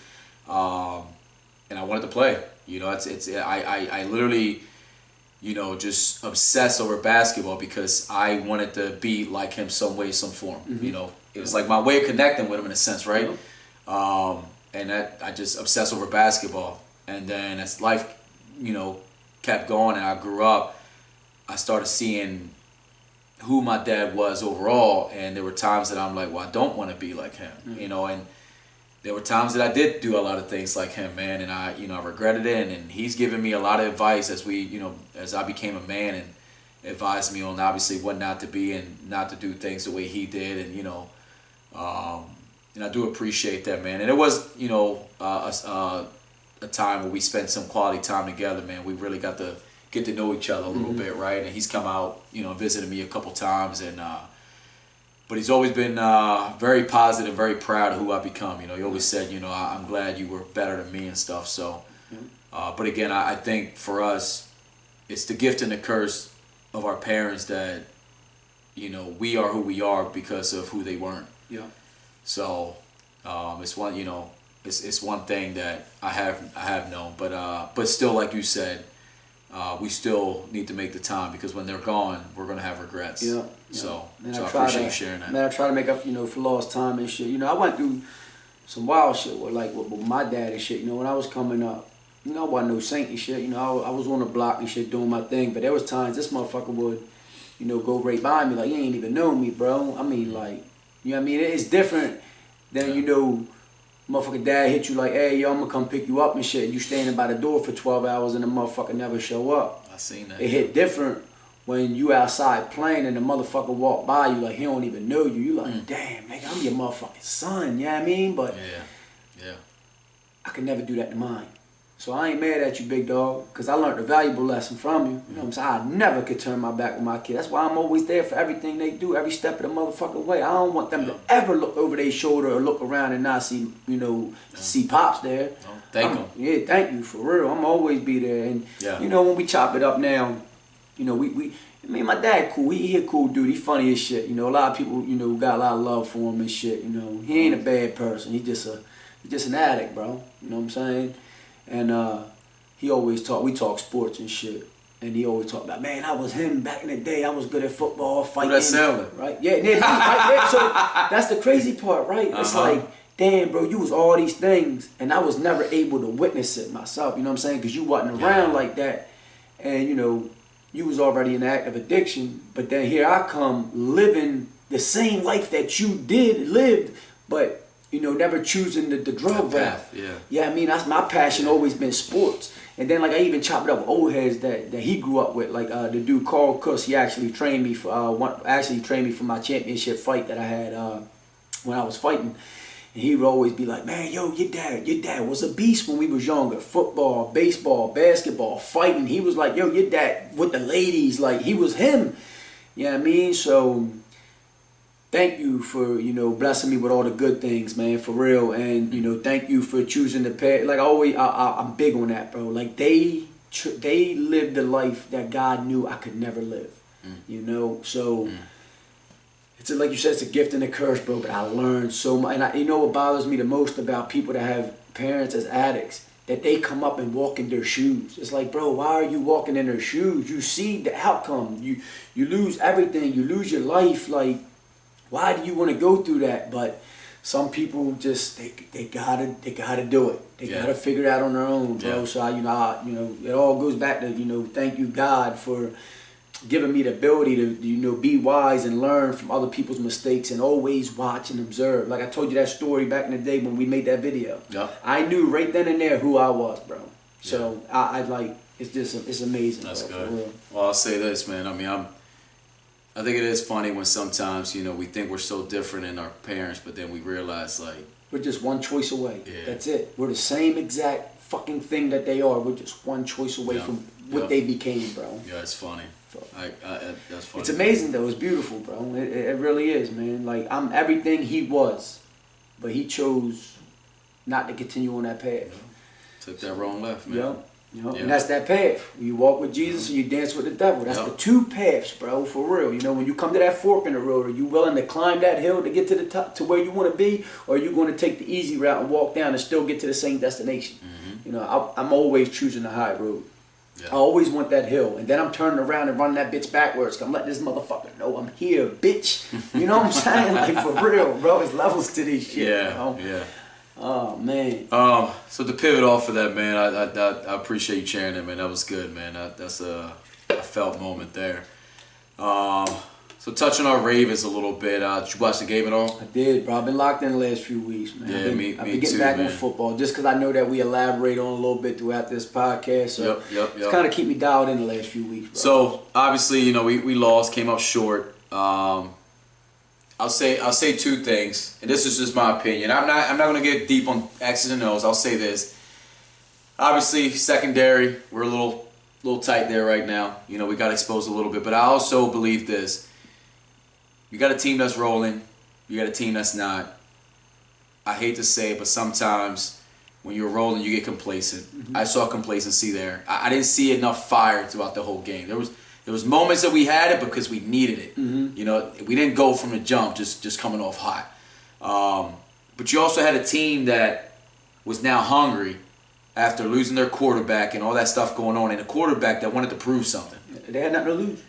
And I wanted to play. You know, I literally, you know, just obsessed over basketball because I wanted to be like him some way, some form. You know, it was like my way of connecting with him in a sense, right? And that I just obsessed over basketball. And then as life, you know, kept going and I grew up, I started seeing who my dad was overall, and there were times that I'm like, well, I don't want to be like him, you know, and there were times that I did do a lot of things like him, man, and I, you know, I regretted it, and he's given me a lot of advice as we, you know, as I became a man, and advised me on obviously what not to be and not to do things the way he did, and, you know, and I do appreciate that, man, and it was, you know, a time where we spent some quality time together, man. We really got to get to know each other a little bit, right? And he's come out, you know, visited me a couple times, and but he's always been very positive, very proud of who I've become. You know, he always said, you know, I'm glad you were better than me and stuff. So, but again, I think for us, it's the gift and the curse of our parents that, you know, we are who we are because of who they weren't. Yeah. So, it's one, you know, it's one thing that I have known, but still, like you said. We still need to make the time because when they're gone, we're gonna have regrets. Yeah. So I appreciate you sharing that. Man, I try to make up, you know, for lost time and shit. You know, I went through some wild shit with my dad and shit. You know, when I was coming up, you know, I wasn't no saint and shit. You know, I was on the block and shit doing my thing. But there was times this motherfucker would, you know, go right by me like, you ain't even know me, bro. I mean, like, you know what I mean? It's different than, you know, motherfucking dad hit you like, hey, yo, I'm gonna come pick you up and shit. And you standing by the door for 12 hours and the motherfucker never show up. I seen that. It hit different when you outside playing and the motherfucker walk by you like he don't even know you. You like, damn, nigga, I'm your motherfucking son. You know what I mean? But yeah, I could never do that to mine. So I ain't mad at you, big dog, because I learned a valuable lesson from you. You know what I'm saying? I never could turn my back on my kid. That's why I'm always there for everything they do, every step of the motherfucking way. I don't want them to ever look over their shoulder or look around and not see, you know, see Pops there. Thank him. Yeah, thank you, for real. I'm always be there. And, you know, when we chop it up now, you know, I mean, my dad cool. He a cool dude. He funny as shit. You know, a lot of people, you know, got a lot of love for him and shit. You know, he ain't a bad person. He's just an addict, bro. You know what I'm saying? And he always we talk sports and shit. And he always talk about, man, I was him back in the day. I was good at football, fighting. Who that sound? Right? Yeah, right. So that's the crazy part, right? It's like, damn, bro, you was all these things, and I was never able to witness it myself. You know what I'm saying? Because you wasn't around like that, and you know, you was already in active addiction. But then here I come living the same life that you lived, but you know, never choosing the drug path. Yeah, I mean, that's my passion. Always been sports. And then, like, I even chopped it up with old heads that he grew up with. Like, the dude Carl Kuss, he actually trained me for my championship fight that I had when I was fighting. And he would always be like, man, yo, your dad was a beast when we was younger. Football, baseball, basketball, fighting. He was like, yo, your dad with the ladies. Like, he was him. You know what I mean? So, thank you for, you know, blessing me with all the good things, man, for real. And, you know, thank you for choosing the path. Like, I'm big on that, bro. Like, they lived the life that God knew I could never live, you know? So, it's like you said, it's a gift and a curse, bro, but I learned so much. And you know what bothers me the most about people that have parents as addicts? That they come up and walk in their shoes. It's like, bro, why are you walking in their shoes? You see the outcome. You lose everything. You lose your life. Like, why do you want to go through that? But some people just they gotta do it. They gotta figure it out on their own, bro. Yeah. So you know, it all goes back to, you know, thank you God for giving me the ability to, you know, be wise and learn from other people's mistakes and always watch and observe. Like I told you that story back in the day when we made that video. Yeah. I knew right then and there who I was, bro. So I like, it's amazing. That's bro, good. Well, I'll say this, man. I mean, I think it is funny when sometimes, you know, we think we're so different in our parents, but then we realize, like, we're just one choice away. Yeah. That's it. We're the same exact fucking thing that they are. We're just one choice away from what they became, bro. Yeah, it's funny. So, That's funny. it's amazing though. It's beautiful, bro. It really is, man. Like, I'm everything he was, but he chose not to continue on that path. Took that wrong left, man. Yep. Yeah. And that's that path. You walk with Jesus or you dance with the devil. That's the two paths, bro, for real. You know, when you come to that fork in the road, are you willing to climb that hill to get to the top, to where you want to be, or are you going to take the easy route and walk down and still get to the same destination? You know, I'm always choosing the high road. Yeah. I always want that hill, and then I'm turning around and running that bitch backwards. I'm letting this motherfucker know I'm here, bitch. You know what I'm saying? Like, for real, bro. There's levels to this shit. Yeah, bro. yeah. Oh man. So to pivot off of that, man, I appreciate you sharing that, man. That was good, man. That's a felt moment there. So touching on Ravens a little bit. Did you watch the game at all? I did, bro. I've been locked in the last few weeks, man. Yeah, I've me been getting too, back man. on football just because I know that we elaborate on a little bit throughout this podcast. So Yep. it's kind of keep me dialed in the last few weeks, bro. So obviously, you know, we lost, came up short. I'll say two things, and this is just my opinion. I'm not going to get deep on X's and O's. I'll say this. Obviously, secondary, we're a little tight there right now. You know, we got exposed a little bit, but I also believe this. You got a team that's rolling. You got a team that's not. I hate to say it, but sometimes when you're rolling, you get complacent. I saw complacency there. I didn't see enough fire throughout the whole game. There was moments that we had it because we needed it. You know, we didn't go from the jump just coming off hot. But you also had a team that was now hungry after losing their quarterback and all that stuff going on, and a quarterback that wanted to prove something. They had nothing to lose.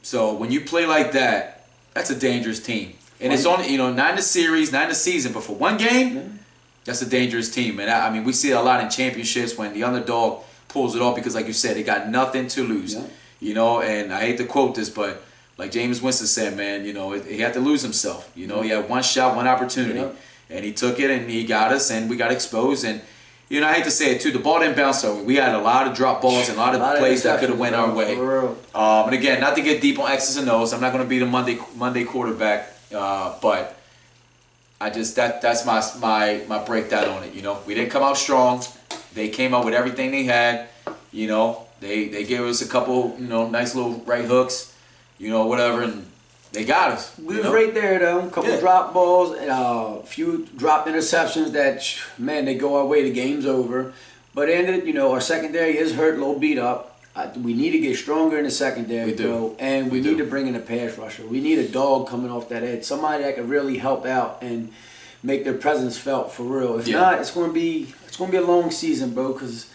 So when you play like that, that's a dangerous team. And it's only, you know, not in the series, not in the season, but for one game, that's a dangerous team. And I mean, we see it a lot in championships when the underdog pulls it off because, like you said, they got nothing to lose. You know, and I hate to quote this, but like Jameis Winston said, man, you know, he had to lose himself. You know, he had one shot, one opportunity, and he took it, and he got us, and we got exposed. And you know, I hate to say it too, the ball didn't bounce our way. We had a lot of drop balls and a lot of plays that could have went our way. And again, not to get deep on X's and O's, I'm not going to be the Monday quarterback, but I just that's my breakdown on it. You know, we didn't come out strong. They came out with everything they had. You know, they gave us a couple, you know, nice little right hooks, you know, whatever, and they got us. We was right there though. A couple drop balls, and a few drop interceptions that, man, they go our way. The game's over. But ended, you know, our secondary is hurt, a little beat up. We need to get stronger in the secondary, bro. And we need to bring in a pass rusher. We need a dog coming off that edge, somebody that can really help out and make their presence felt for real. If not, it's gonna be a long season, bro. Because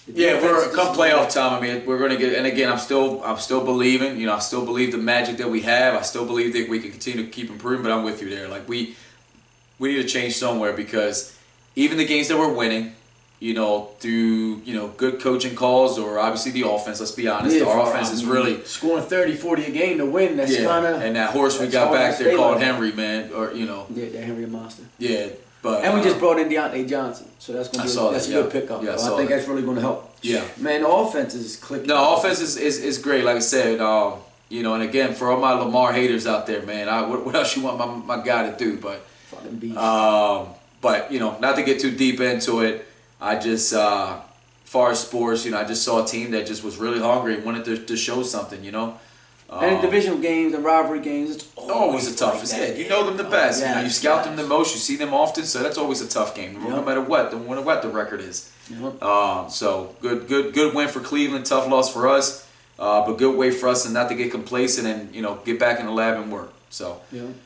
we're come playoff time. I mean, we're gonna get. And again, I'm still believing. You know, I still believe the magic that we have. I still believe that we can continue to keep improving. But I'm with you there. Like we need to change somewhere because even the games that we're winning, you know, through, you know, good coaching calls or obviously the offense. Let's be honest, our offense is really scoring 30, 40 a game to win. That's kind of, and that horse we got back there called Henry, man, or you know, that Henry monster. Yeah. But, and we just brought in Deontay Johnson, so that's going to be a good pickup. Yeah, I think that's really going to help. Yeah, man, the offense is clicking. No, offense is great. Like I said, you know, and again for all my Lamar haters out there, man, what else you want my guy to do? But fucking beast. But you know, not to get too deep into it, I just as far as sports, you know, I just saw a team that just was really hungry and wanted to show something, you know. And in divisional games and rivalry games, it's always the toughest. Yeah, you know them the best. You know, you scout them the most. You see them often, so that's always a tough game, no matter what the record is. So good win for Cleveland. Tough loss for us, but good way for us and not to get complacent and, you know, get back in the lab and work. So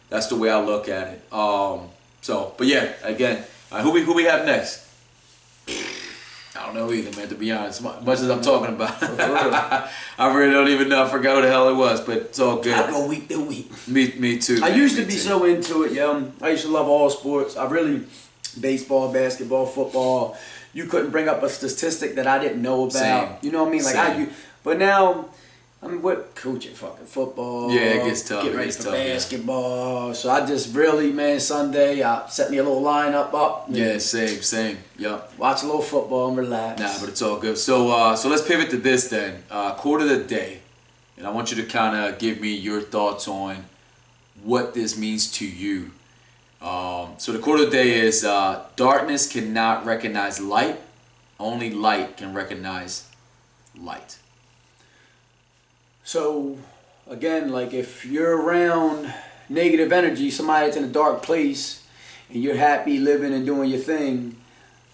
that's the way I look at it. But yeah, again, who we have next? I don't know either, man, to be honest. Much as I'm talking about I really don't even know. I forgot what the hell it was, but it's all good. I go week to week. Me too. I used to be so into it, I used to love all sports. I really, baseball, basketball, football. You couldn't bring up a statistic that I didn't know about. Same. You know what I mean? But now, I mean, what coaching fucking football? Yeah, it gets tough. Get ready for basketball. Yeah. So I just really, man, Sunday, I set me a little lineup up. Yeah, same. Yep. Watch a little football and relax. Nah, but it's all good. So let's pivot to this then. Quote of the day, and I want you to kind of give me your thoughts on what this means to you. So the quote of the day is, "Darkness cannot recognize light Only light can recognize light. So, again, like if you're around negative energy, somebody that's in a dark place, and you're happy living and doing your thing,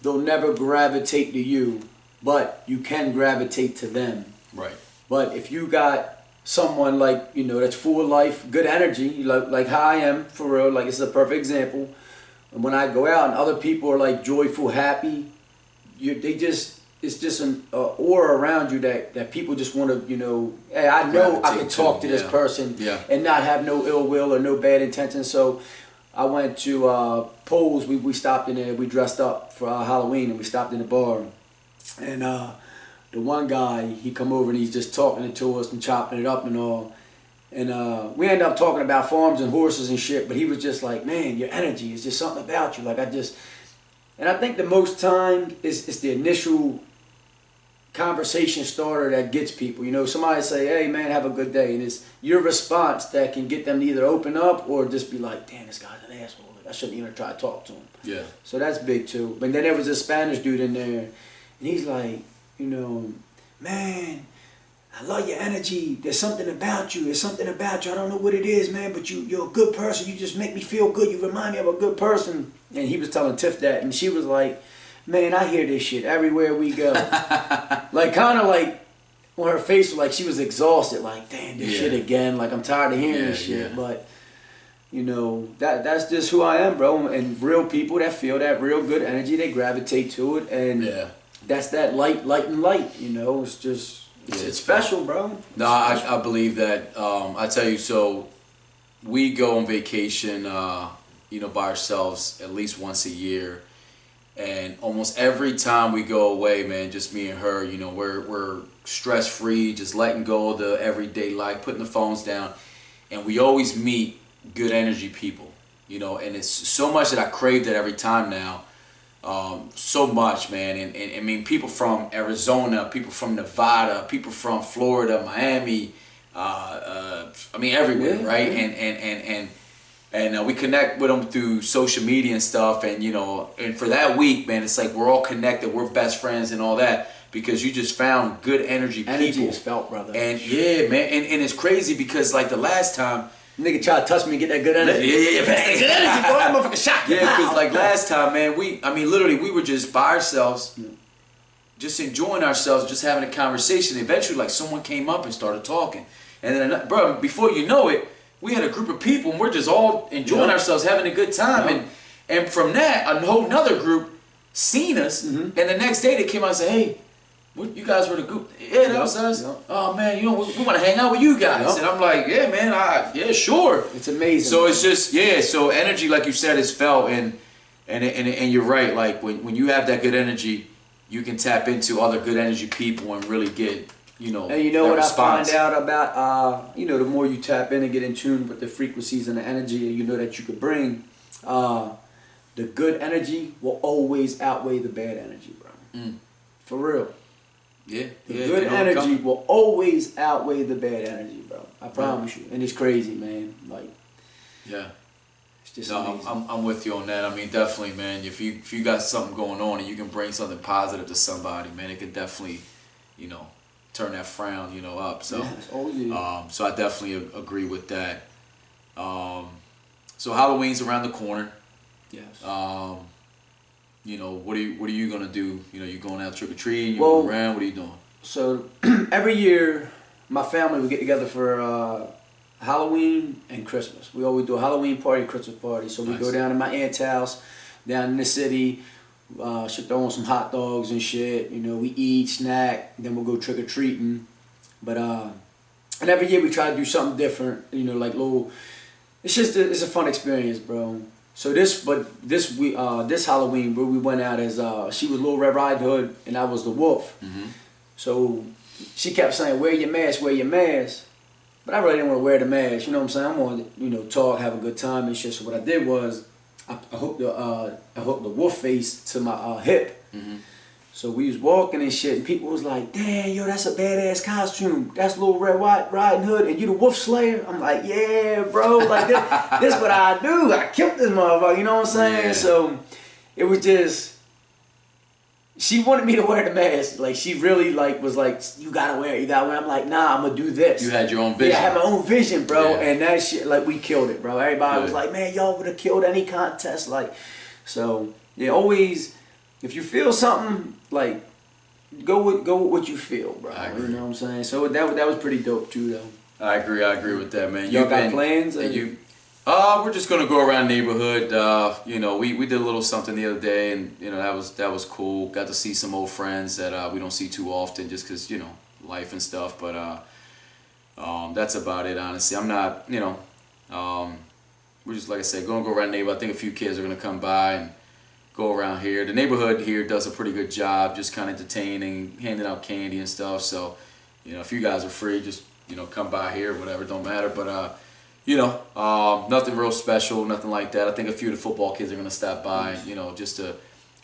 they'll never gravitate to you, but you can gravitate to them. Right. But if you got someone like, you know, that's full of life, good energy, like how I am, for real, like it's a perfect example. And when I go out and other people are like joyful, happy, it's just an aura around you that people just want to, you know, hey, I know I can talk to this person and not have no ill will or no bad intention. So I went to Poles. We stopped in there. We dressed up for Halloween, and we stopped in the bar. And the one guy, he come over and he's just talking to us and chopping it up and all. And we ended up talking about farms and horses and shit. But he was just like, man, your energy is just something about you. Like and I think the most time is the initial conversation starter that gets people. You know, somebody say, hey man, have a good day, and it's your response that can get them to either open up or just be like, damn, this guy's an asshole, I shouldn't even try to talk to him. Yeah. So that's big too. But then there was a Spanish dude in there, and he's like, you know, man, I love your energy. There's something about you. There's something about you. I don't know what it is, man, but you're a good person. You just make me feel good. You remind me of a good person. And he was telling Tiff that, and she was like, man, I hear this shit everywhere we go. Like, kind of like, on her face, like she was exhausted. Like, damn, this shit again. Like, I'm tired of hearing this shit. But, you know, that's just who I am, bro. And real people that feel that real good energy, they gravitate to it. And that's that light, you know. It's just, it's special, bro. No, I believe that. I tell you, so we go on vacation, you know, by ourselves at least once a year. And almost every time we go away, man, just me and her, you know, we're stress-free, just letting go of the everyday life, putting the phones down. And we always meet good energy people, you know, and it's so much that I crave that every time now. So much, man. And I mean, people from Arizona, people from Nevada, people from Florida, Miami, I mean, everywhere, right? And we connect with them through social media and stuff. And, you know, and for that week, man, it's like we're all connected. We're best friends and all that because you just found good energy people. Energy is felt, brother. And yeah, man. And it's crazy because like the last time, nigga try to touch me and get that good energy. Yeah. That good energy, boy. That motherfucker shot. Yeah, because like last time, man, literally we were just by ourselves, just enjoying ourselves, just having a conversation. Eventually, like someone came up and started talking. And then, bro, before you know it, we had a group of people and we're just all enjoying ourselves, having a good time. And from that, a whole nother group seen us. And the next day they came out and said, hey, you guys were the group. Yeah, that was us. Oh, man, you know, we want to hang out with you guys. And I'm like, yeah, man, yeah, sure. It's amazing. So it's just, so energy, like you said, is felt. And you're right. Like when you have that good energy, you can tap into other good energy people and really get, you know, and you know what response. I find out about, you know, the more you tap in and get in tune with the frequencies and the energy, you know, that you could bring, the good energy will always outweigh the bad energy, bro. For real. Yeah. The good energy will always outweigh the bad energy, bro. I promise you. And it's crazy, man. Like, it's just amazing. I'm with you on that. I mean, definitely, man. If you got something going on and you can bring something positive to somebody, man, it could definitely, you know, turn that frown, you know, up. So, so I definitely agree with that. So Halloween's around the corner. Yes. You know, what are you gonna do? You know, you going out trick or treating? You going around? What are you doing? So every year, my family would get together for Halloween and Christmas. We always do a Halloween party, Christmas party. So we go down to my aunt's house, down in the city. She throw on some hot dogs and shit. You know, we eat, snack, then we'll go trick or treating. But and every year we try to do something different. You know, like little. It's a fun experience, bro. So this Halloween, where we went out as she was Little Red Riding Hood and I was the wolf. So she kept saying, "Wear your mask, wear your mask." But I really didn't want to wear the mask. You know what I'm saying? I wanted to, you know, talk, have a good time and shit. So what I did was I hooked the wolf face to my hip. So we was walking and shit, and people was like, "Damn, yo, that's a badass costume. That's Little Red Riding Hood, and you the Wolf Slayer." I'm like, "Yeah, bro. Like this what I do. I killed this motherfucker." You know what I'm saying? Yeah. So it was just she wanted me to wear the mask. Like she really like was like, you gotta wear it, you gotta wear it. I'm like, nah, I'm gonna do this. You had your own vision. Yeah, I had my own vision, bro. Yeah. And that shit, like we killed it, bro. Everybody was Good. like, man, y'all would have killed any contest. Like, so yeah, always, if you feel something, like go with what you feel, bro. I You agree. know what I'm saying? So that was pretty dope too, though. I agree with that, man. Y'all You've got been- plans? and you we're just gonna go around the neighborhood. You know, we did a little something the other day, and you know that was cool. Got to see some old friends that we don't see too often, just because you know life and stuff. But that's about it, honestly. I'm not, you know, we're just like I said, gonna go around the neighborhood. I think a few kids are gonna come by and go around here. The neighborhood here does a pretty good job, just kind of entertaining, handing out candy and stuff. So, you know, if you guys are free, just you know come by here, whatever, don't matter. But you know, nothing real special, nothing like that. I think a few of the football kids are gonna stop by, you know, just to,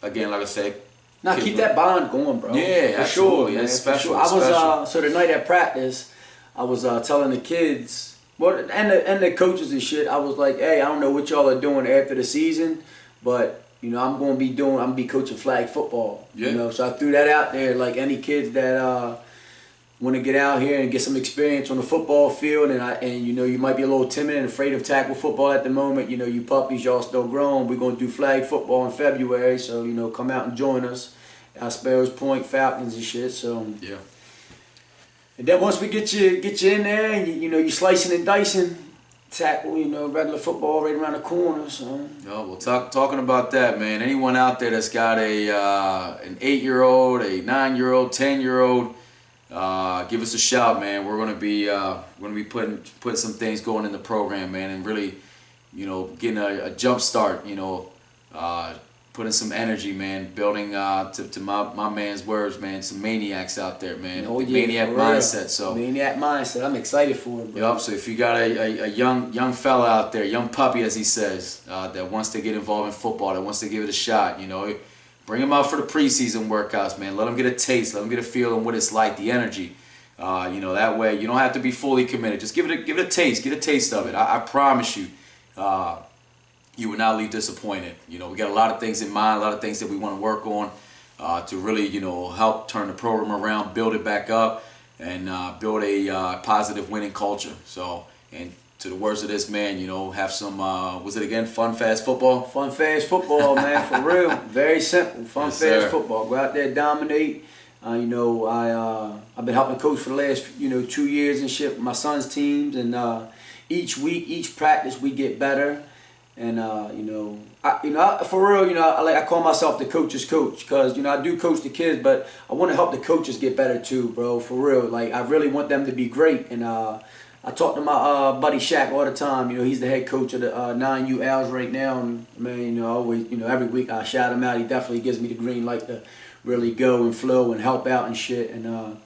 again, like I said, Nah, keep that bond going, bro. Yeah, for absolutely. sure, man. It's for special, sure. I it's was special. so the night at practice, I was telling the kids, well, and the coaches and shit. I was like, hey, I don't know what y'all are doing after the season, but you know, I'm gonna be coaching flag football. Yeah. You know, so I threw that out there. Like any kids that want to get out here and get some experience on the football field, and you know, you might be a little timid and afraid of tackle football at the moment. You know, you puppies, y'all still grown. We're gonna do flag football in February, so you know, come out and join us. Sparrows Point Falcons and shit. So yeah. and then once we get you in there, and you know, you slicing and dicing, tackle, you know, regular football right around the corner. So Oh, well, talking about that, man. Anyone out there that's got an 8-year-old, a 9-year-old, 10-year-old, give us a shout, man. We're gonna be putting some things going in the program, man, and really, you know, getting a jump start. You know, putting some energy, man. Building to my man's words, man. Some maniacs out there, man. oh, The yeah, maniac for real. mindset. So. Maniac mindset. I'm excited for it, bro. Yup, so if you got a young fella out there, young puppy as he says, that wants to get involved in football, that wants to give it a shot, you know, bring him out for the preseason workouts, man. Let him get a taste, let him get a feel on what it's like, the energy. You know, that way you don't have to be fully committed. Just give it a taste, get a taste of it. I promise you, you will not leave disappointed. You know, we got a lot of things in mind, a lot of things that we want to work on to really, you know, help turn the program around, build it back up, and build a positive winning culture. So, and to the words of this man, you know, have some, was it again, fun, fast football? Fun, fast football, man, for real. Very simple. Fun, Yes, fast sir. football. Go out there, dominate. You know, I've been helping coach for the last 2 years and shit with my son's teams, and each week, each practice, we get better. And for real, I call myself the coach's coach, because I do coach the kids, but I want to help the coaches get better too, bro. For real, like I really want them to be great. And I talk to my buddy Shaq all the time. You know, he's the head coach of the 9U Owls right now, and man, I always, every week I shout him out. He definitely gives me the green light to really go and flow and help out and shit. And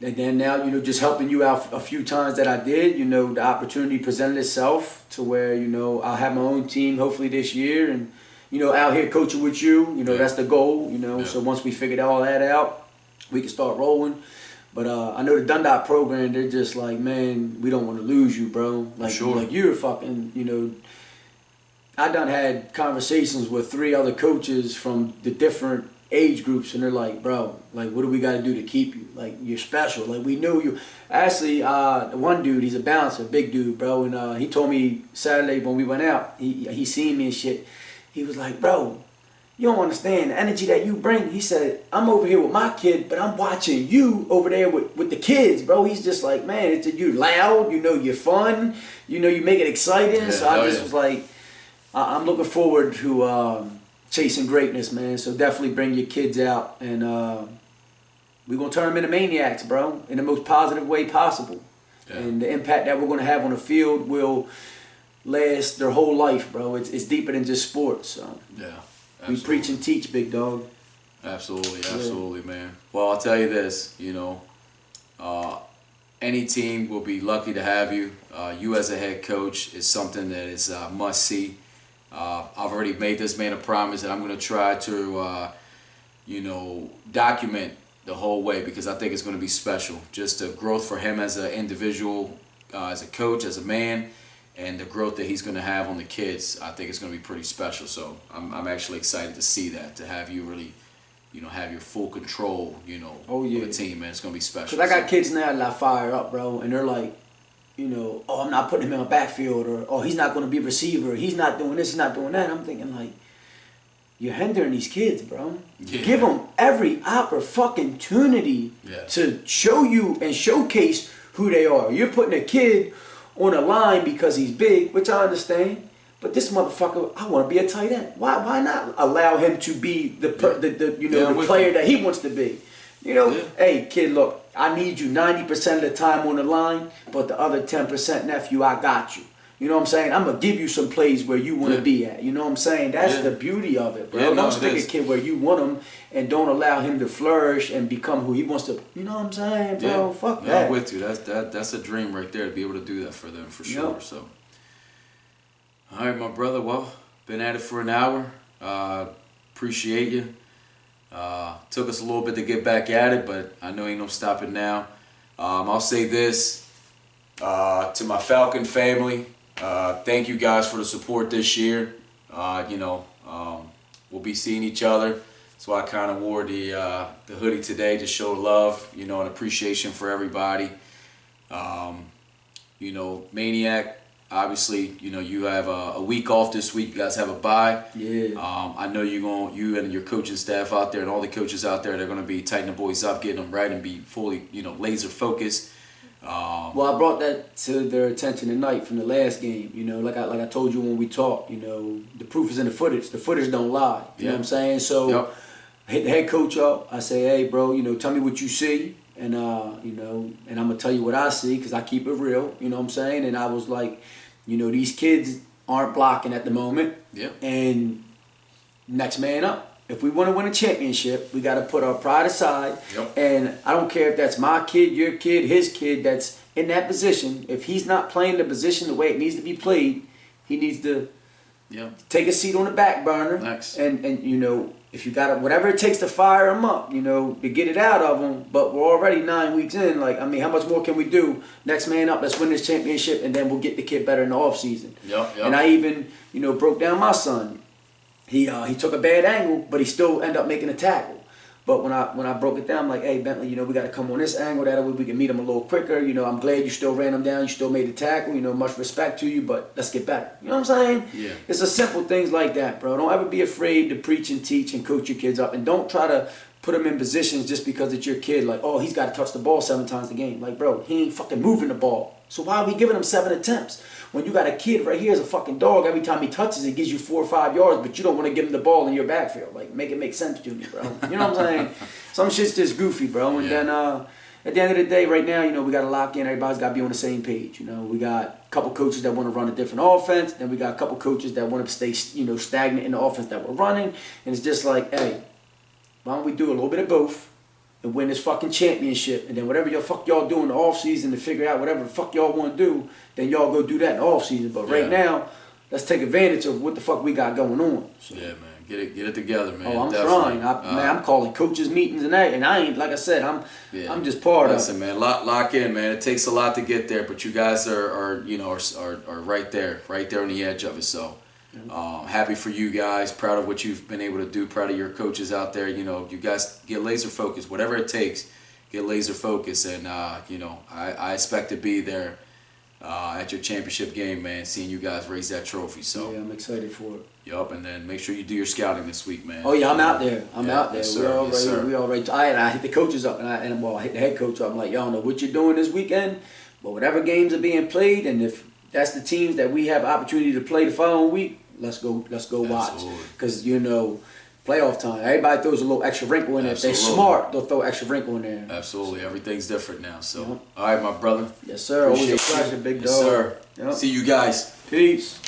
then now, just helping you out a few times that I did, the opportunity presented itself to where, I'll have my own team hopefully this year, and, out here coaching with you, Yeah. that's the goal, Yeah. So once we figured all that out, we can start rolling. But I know the Dundalk program, they're just like, man, we don't want to lose you, bro. Like, Sure. like you're fucking, I done had conversations with 3 other coaches from the different age groups, and they're like, bro, like, what do we got to do to keep you? Like, you're special. Like, we knew you. Actually, the one dude, he's a bouncer, big dude, bro, and he told me Saturday when we went out, he seen me and shit. He was like, bro, you don't understand the energy that you bring. He said, I'm over here with my kid, but I'm watching you over there with the kids, bro. He's just like, man, you're loud, you're fun, you make it exciting. Yeah, so I just yeah. was like, I'm looking forward to chasing greatness, man. So definitely bring your kids out, and we're going to turn them into maniacs, bro, in the most positive way possible. Yeah. And the impact that we're going to have on the field will last their whole life, bro. It's deeper than just sports. So Yeah. we absolutely. preach and teach, big dog. Absolutely, man. Well, I'll tell you this, any team will be lucky to have you. You as a head coach is something that is must see. I've already made this man a promise that I'm going to try to, document the whole way, because I think it's going to be special. Just the growth for him as an individual, as a coach, as a man, and the growth that he's going to have on the kids. I think it's going to be pretty special. So I'm actually excited to see that, to have you really have your full control, Oh, yeah. of the team, man. It's gonna be special. Because I got kids now that I fire up, bro, and they're like, oh, I'm not putting him in a backfield, or oh, he's not going to be a receiver. He's not doing this. He's not doing that. I'm thinking like, you're hindering these kids, bro. Yeah. Give them every opportunity to show you and showcase who they are. You're putting a kid on a line because he's big, which I understand. But this motherfucker, I want to be a tight end. Why not allow him to be the player that he wants to be? Hey kid, look, I need you 90% of the time on the line, but the other 10%, nephew, I got you. You know what I'm saying? I'm going to give you some plays where you want to be at. You know what I'm saying? That's the beauty of it, bro. Yeah, don't stick a kid where you want him and don't allow him to flourish and become who he wants to. You know what I'm saying, bro? Yeah. Fuck that. I'm with you. That's a dream right there to be able to do that for them, for sure. Yep. So, all right, my brother. Well, been at it for an hour. Appreciate you. Took us a little bit to get back at it, but I know ain't no stopping now. I'll say this to my Falcon family. Thank you guys for the support this year. We'll be seeing each other. So I kind of wore the hoodie today to show love, and appreciation for everybody. Maniac, obviously, you have a week off this week. You guys have a bye. Yeah. I know you and your coaching staff out there and all the coaches out there, they're going to be tightening the boys up, getting them right, and be fully, laser focused. Well, I brought that to their attention tonight from the last game. Like I told you when we talked. The proof is in the footage. The footage don't lie. You know what I'm saying? So, hit the head coach up. I say, hey, bro, tell me what you see, and and I'm gonna tell you what I see because I keep it real. You know what I'm saying? And I was like, these kids aren't blocking at the moment. Yeah. And next man up. If we want to win a championship, we got to put our pride aside. Yep. And I don't care if that's my kid, your kid, his kid that's in that position. If he's not playing the position the way it needs to be played, he needs to take a seat on the back burner. Nice. And if you got whatever it takes to fire him up, to get it out of him. But we're already 9 weeks in. How much more can we do? Next man up, let's win this championship, and then we'll get the kid better in the offseason. Yep. And I even, broke down my son. He took a bad angle, but he still ended up making a tackle. But when I broke it down, I'm like, hey, Bentley, we got to come on this angle. That way we can meet him a little quicker. I'm glad you still ran him down. You still made the tackle. Much respect to you, but let's get better. You know what I'm saying? Yeah. It's the simple things like that, bro. Don't ever be afraid to preach and teach and coach your kids up. And don't try to put them in positions just because it's your kid. Like, oh, he's got to touch the ball 7 times a game. Like, bro, he ain't fucking moving the ball. So why are we giving him 7 attempts? When you got a kid right here is a fucking dog, every time he touches it gives you 4 or 5 yards, but you don't want to give him the ball in your backfield. Like, make it make sense to me, bro. You know what I'm saying? Some shit's just goofy, bro. And then at the end of the day, right now, we got to lock in. Everybody's got to be on the same page. We got a couple coaches that want to run a different offense. Then we got a couple coaches that want to stay, stagnant in the offense that we're running. And it's just like, hey, why don't we do a little bit of both? And win this fucking championship, and then whatever the fuck y'all do in the off season to figure out whatever the fuck y'all want to do, then y'all go do that in the off season. But right now, let's take advantage of what the fuck we got going on. So. Yeah, man, get it together, man. Oh, I'm Definitely. trying. I'm calling coaches meetings and that, and I ain't, like I said, I'm just part of it. Listen, man, lock in, man. It takes a lot to get there, but you guys are right there on the edge of it. So. Happy for you guys, proud of what you've been able to do, proud of your coaches out there. You guys get laser focused, whatever it takes, get laser focused. And, I expect to be there at your championship game, man, seeing you guys raise that trophy. So yeah, I'm excited for it. Yup, and then make sure you do your scouting this week, man. Oh, yeah, I'm out there. I'm out there. Yes, sir. We already. I hit the coaches up, and I hit the head coach up. I'm like, y'all know what you're doing this weekend, but whatever games are being played, and if that's the teams that we have opportunity to play the following week, let's go watch. Because, playoff time, everybody throws a little extra wrinkle in it. If they're smart, they'll throw extra wrinkle in there. Absolutely. Everything's different now. So, all right, my brother. Yes, sir. Always a pleasure, big dog. Yes, sir. Yep. See you guys. Peace.